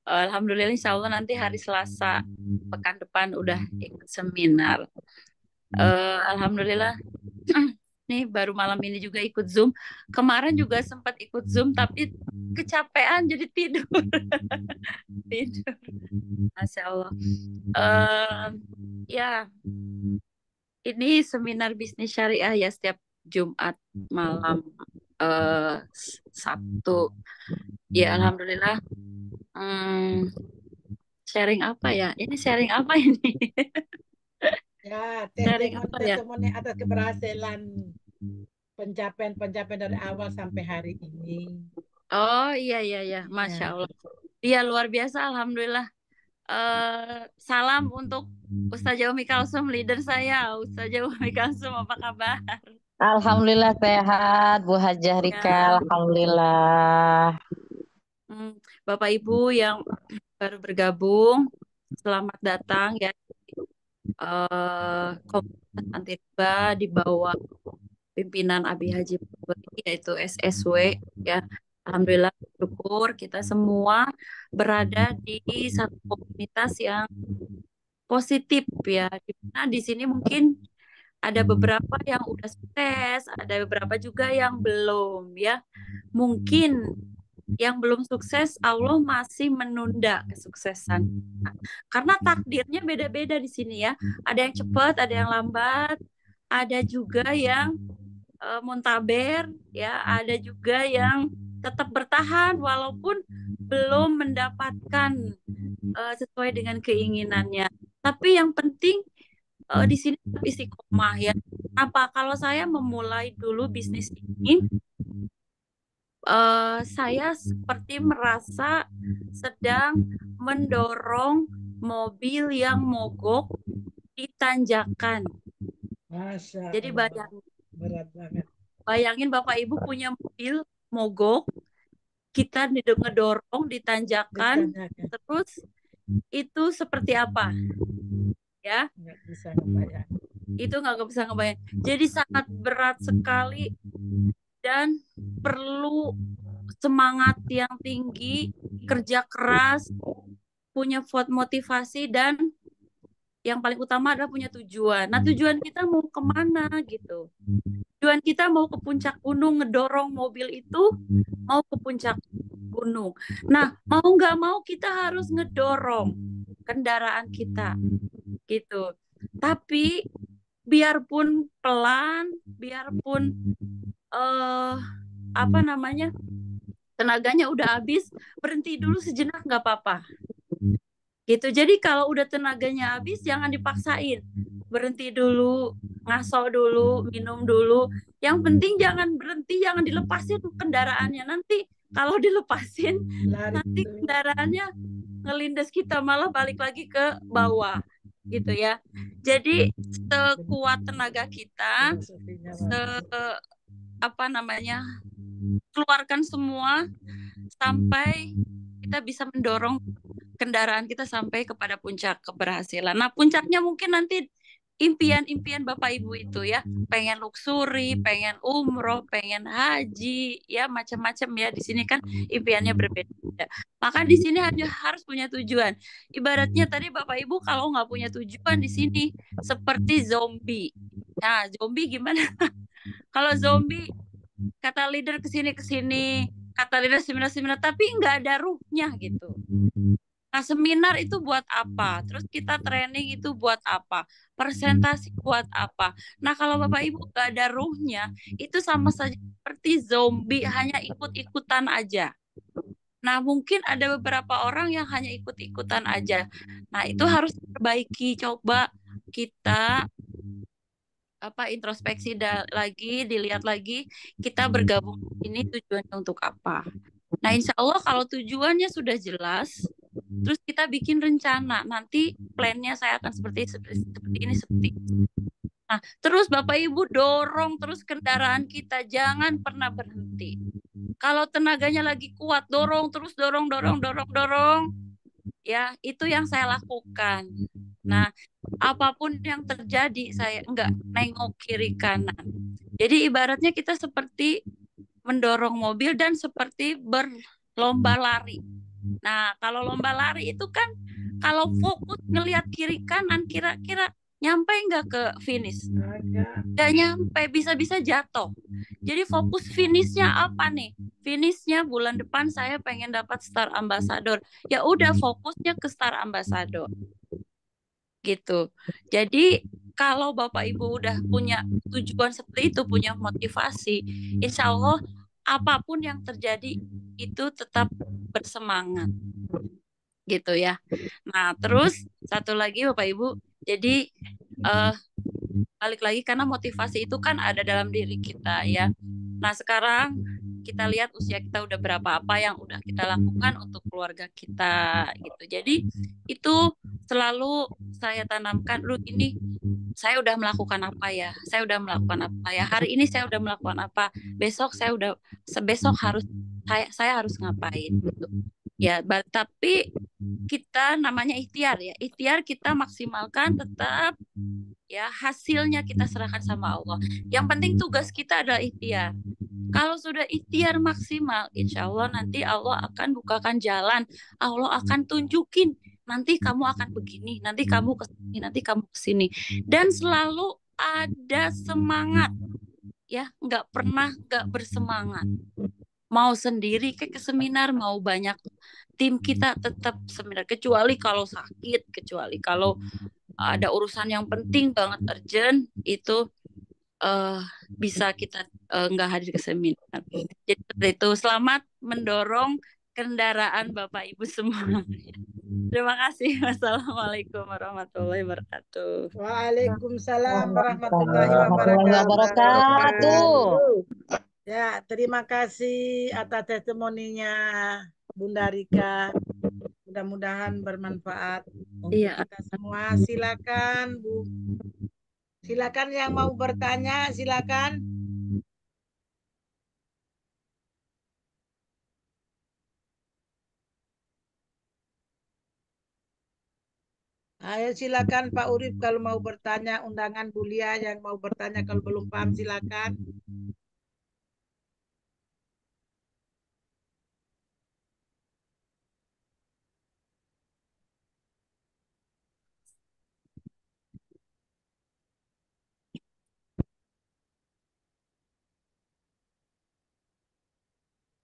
Alhamdulillah insya Allah nanti hari Selasa pekan depan udah ikut seminar. Alhamdulillah nih baru malam ini juga ikut Zoom. Kemarin juga sempat ikut Zoom tapi kecapean jadi tidur. Tidur. Masya Allah. Ya, ini seminar bisnis syariah ya setiap Jumat malam, Sabtu. Ya Alhamdulillah. Sharing apa ya? Ini sharing apa ini? Ya, Sharing apa ya? testimoni atas keberhasilan pencapaian dari awal sampai hari ini. Oh iya, Masya Allah. Iya luar biasa, Alhamdulillah. Salam untuk Ustazah Umi Kalsum, leader saya. Ustazah Umi Kalsum, apa kabar? Alhamdulillah sehat, Bu Hajah Rika. Alhamdulillah. Bapak Ibu yang baru bergabung, selamat datang ya. Komunitas anti riba di bawah pimpinan Abi Haji yaitu SSW ya. Alhamdulillah bersyukur kita semua berada di satu komunitas yang positif ya. Dimana di sini mungkin ada beberapa yang udah sukses, ada beberapa juga yang belum ya. Mungkin yang belum sukses, Allah masih menunda kesuksesan. Nah, karena takdirnya beda-beda di sini ya. Ada yang cepat, ada yang lambat, ada juga yang muntaber, ya, ada juga yang tetap bertahan walaupun belum mendapatkan sesuai dengan keinginannya. Tapi yang penting di sini istiqomah ya. Apa kalau saya memulai dulu bisnis ini, saya seperti merasa sedang mendorong mobil yang mogok di tanjakan. Masya Jadi Allah. Berat banget. bayangin Bapak Ibu punya mobil mogok, kita ngedorong di tanjakan, Ditanyakan. terus itu seperti apa? Ya, Nggak bisa ngebayang. itu nggak bisa ngebayang. Jadi sangat berat sekali dan perlu semangat yang tinggi, kerja keras, punya motivasi, dan yang paling utama adalah punya tujuan. Nah, tujuan kita mau kemana gitu. Tujuan kita mau ke puncak gunung, ngedorong mobil itu mau ke puncak gunung. Nah, mau nggak mau kita harus ngedorong kendaraan kita gitu. Tapi biarpun pelan, biarpun apa namanya, tenaganya udah habis, berhenti dulu sejenak nggak apa-apa. Gitu. Jadi kalau udah tenaganya habis, jangan dipaksain. Berhenti dulu, ngaso dulu, minum dulu. Yang penting jangan berhenti, jangan dilepasin kendaraannya. Nanti kalau dilepasin, nanti kendaraannya ngelindes kita, malah balik lagi ke bawah. Gitu ya. Jadi sekuat tenaga kita, keluarkan semua sampai kita bisa mendorong kendaraan kita sampai kepada puncak keberhasilan. Nah, puncaknya mungkin nanti impian-impian Bapak Ibu itu ya, pengen luxury, pengen umroh, pengen haji, ya macam-macam ya. Di sini kan impiannya berbeda. Maka di sini harus punya tujuan. Ibaratnya tadi Bapak Ibu kalau nggak punya tujuan di sini seperti zombie. Nah, zombie gimana? Kalau zombie kata leader kesini, kata leader seminar, tapi nggak ada ruhnya gitu. Nah, seminar itu buat apa? Terus kita training itu buat apa? Presentasi buat apa? Nah, kalau Bapak Ibu nggak ada ruhnya, itu sama saja seperti zombie, hanya ikut-ikutan aja. Nah, mungkin ada beberapa orang yang hanya ikut-ikutan aja. Nah, itu harus diperbaiki. Coba kita introspeksi lagi, dilihat lagi, kita bergabung ini tujuannya untuk apa. Nah, insya Allah kalau tujuannya sudah jelas, terus kita bikin rencana, nanti plannya saya akan seperti ini. Nah, terus Bapak Ibu dorong terus kendaraan kita, jangan pernah berhenti. Kalau tenaganya lagi kuat, dorong terus, dorong. Ya, itu yang saya lakukan. Nah, apapun yang terjadi, saya enggak nengok kiri kanan. Jadi ibaratnya kita seperti mendorong mobil dan seperti berlomba lari. Nah, kalau lomba lari itu kan kalau fokus ngelihat kiri kanan, kira-kira nyampe nggak ke finish? Nggak nyampe, bisa-bisa jatuh. Jadi fokus finishnya apa nih? Finishnya bulan depan saya pengen dapat Star Ambassador. Ya udah fokusnya ke Star Ambassador. Gitu. Jadi kalau Bapak Ibu udah punya tujuan seperti itu, punya motivasi, insya Allah apapun yang terjadi itu tetap bersemangat. Gitu ya. Nah, terus satu lagi Bapak Ibu, jadi balik lagi karena motivasi itu kan ada dalam diri kita ya. Nah, sekarang kita lihat usia kita udah berapa, apa yang udah kita lakukan untuk keluarga kita gitu. Jadi itu selalu saya tanamkan, ini saya udah melakukan apa ya? Saya udah melakukan apa ya? Hari ini saya udah melakukan apa? Besok saya harus ngapain gitu. Ya, tapi kita namanya ikhtiar ya. Ikhtiar kita maksimalkan tetap ya, hasilnya kita serahkan sama Allah. Yang penting tugas kita adalah ikhtiar. Kalau sudah ikhtiar maksimal, insya Allah nanti Allah akan bukakan jalan. Allah akan tunjukin, nanti kamu akan begini, nanti kamu kesini, nanti kamu kesini. Dan selalu ada semangat. Ya, nggak pernah nggak bersemangat. mau sendiri ke seminar, mau banyak tim kita tetap seminar, kecuali kalau sakit, kecuali kalau ada urusan yang penting banget urgent itu bisa kita nggak hadir ke seminar. Jadi seperti itu. Selamat mendorong kendaraan Bapak Ibu semua. Terima kasih. Wassalamualaikum warahmatullahi wabarakatuh. Waalaikumsalam warahmatullahi Warahmatullahi wabarakatuh. wabarakatuh. Ya, terima kasih atas testimoninya Bunda Rika. Mudah-mudahan bermanfaat untuk Iya. kita semua. Silakan Bu. Silakan yang mau bertanya, silakan. Ayo silakan Pak Urip kalau mau bertanya, undangan Bulia yang mau bertanya kalau belum paham silakan.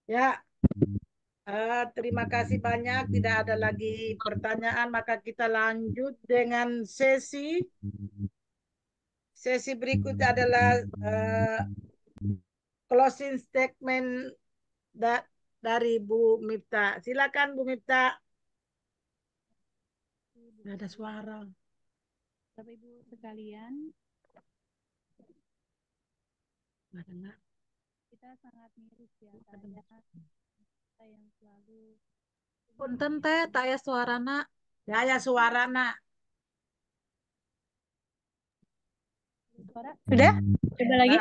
Ya, terima kasih banyak. Tidak ada lagi pertanyaan, maka kita lanjut dengan sesi berikutnya adalah closing statement dari Bu Mifta. Silakan Bu Mifta. Nggak ada suara. Bapak Ibu sekalian, kita sangat miris ya kita yang selalu Punten teh, tak ya suarana. Ya suarana. Sudah? Coba lagi.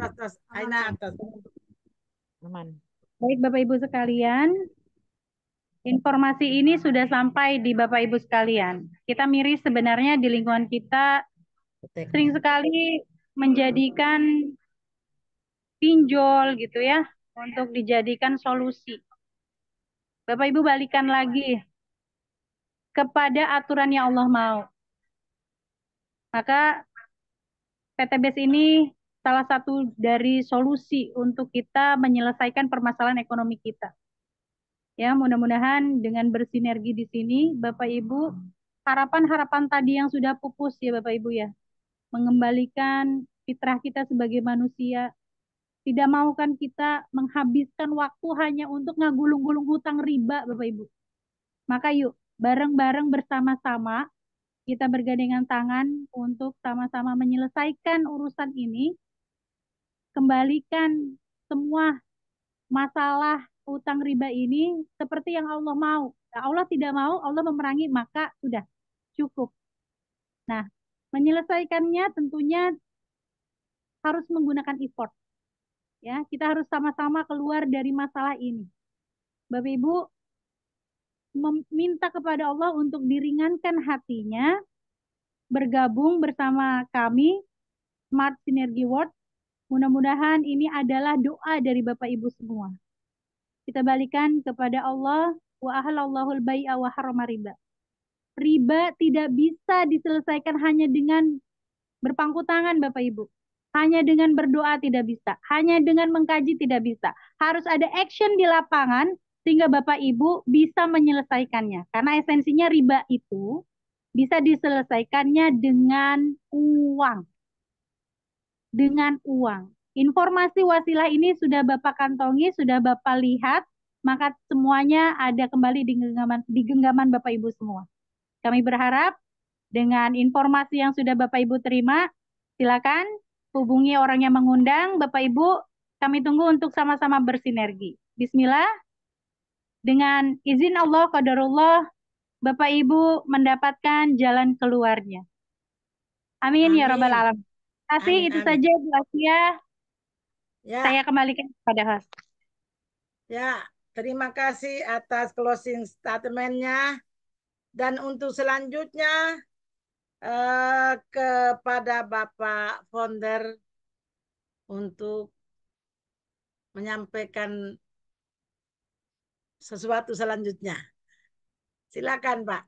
Atas. Aina atas. Aman. Baik Bapak Ibu sekalian, informasi ini sudah sampai di Bapak Ibu sekalian. Kita miris sebenarnya di lingkungan kita sering sekali menjadikan pinjol gitu ya untuk dijadikan solusi. Bapak Ibu balikan lagi kepada aturan yang Allah mau. Maka PTBS ini salah satu dari solusi untuk kita menyelesaikan permasalahan ekonomi kita. Ya, mudah-mudahan dengan bersinergi di sini, Bapak Ibu, harapan-harapan tadi yang sudah pupus ya Bapak Ibu ya, mengembalikan fitrah kita sebagai manusia. Tidak mau kan kita menghabiskan waktu hanya untuk ngagulung-gulung hutang riba Bapak Ibu. Maka yuk, bareng-bareng bersama-sama, kita bergandengan tangan untuk sama-sama menyelesaikan urusan ini, kembalikan semua masalah utang riba ini seperti yang Allah mau. Nah, Allah tidak mau, Allah memerangi, maka sudah cukup. Nah, menyelesaikannya tentunya harus menggunakan effort. Ya, kita harus sama-sama keluar dari masalah ini. Bapak Ibu meminta kepada Allah untuk diringankan hatinya, bergabung bersama kami Smart Synergy World. Mudah-mudahan ini adalah doa dari Bapak Ibu semua. Kita balikan kepada Allah, wa ahalallahul bai'a wa harrama riba. Riba tidak bisa diselesaikan hanya dengan berpangku tangan Bapak Ibu. Hanya dengan berdoa tidak bisa. Hanya dengan mengkaji tidak bisa. Harus ada action di lapangan sehingga Bapak Ibu bisa menyelesaikannya. Karena esensinya riba itu bisa diselesaikannya dengan uang. Dengan uang. Informasi wasilah ini sudah Bapak kantongi, sudah Bapak lihat, maka semuanya ada kembali di genggaman Bapak Ibu semua. Kami berharap dengan informasi yang sudah Bapak Ibu terima, silakan hubungi orang yang mengundang. Bapak Ibu, kami tunggu untuk sama-sama bersinergi. Bismillah. Dengan izin Allah, qadarullah, Bapak Ibu mendapatkan jalan keluarnya. Amin, ya Rabbal Alamin. Terima kasih, itu saja Bu Asia. Ya. Saya kembalikan kepada host. Ya, terima kasih atas closing statement-nya. Dan untuk selanjutnya kepada Bapak Founder untuk menyampaikan sesuatu selanjutnya. Silakan Pak.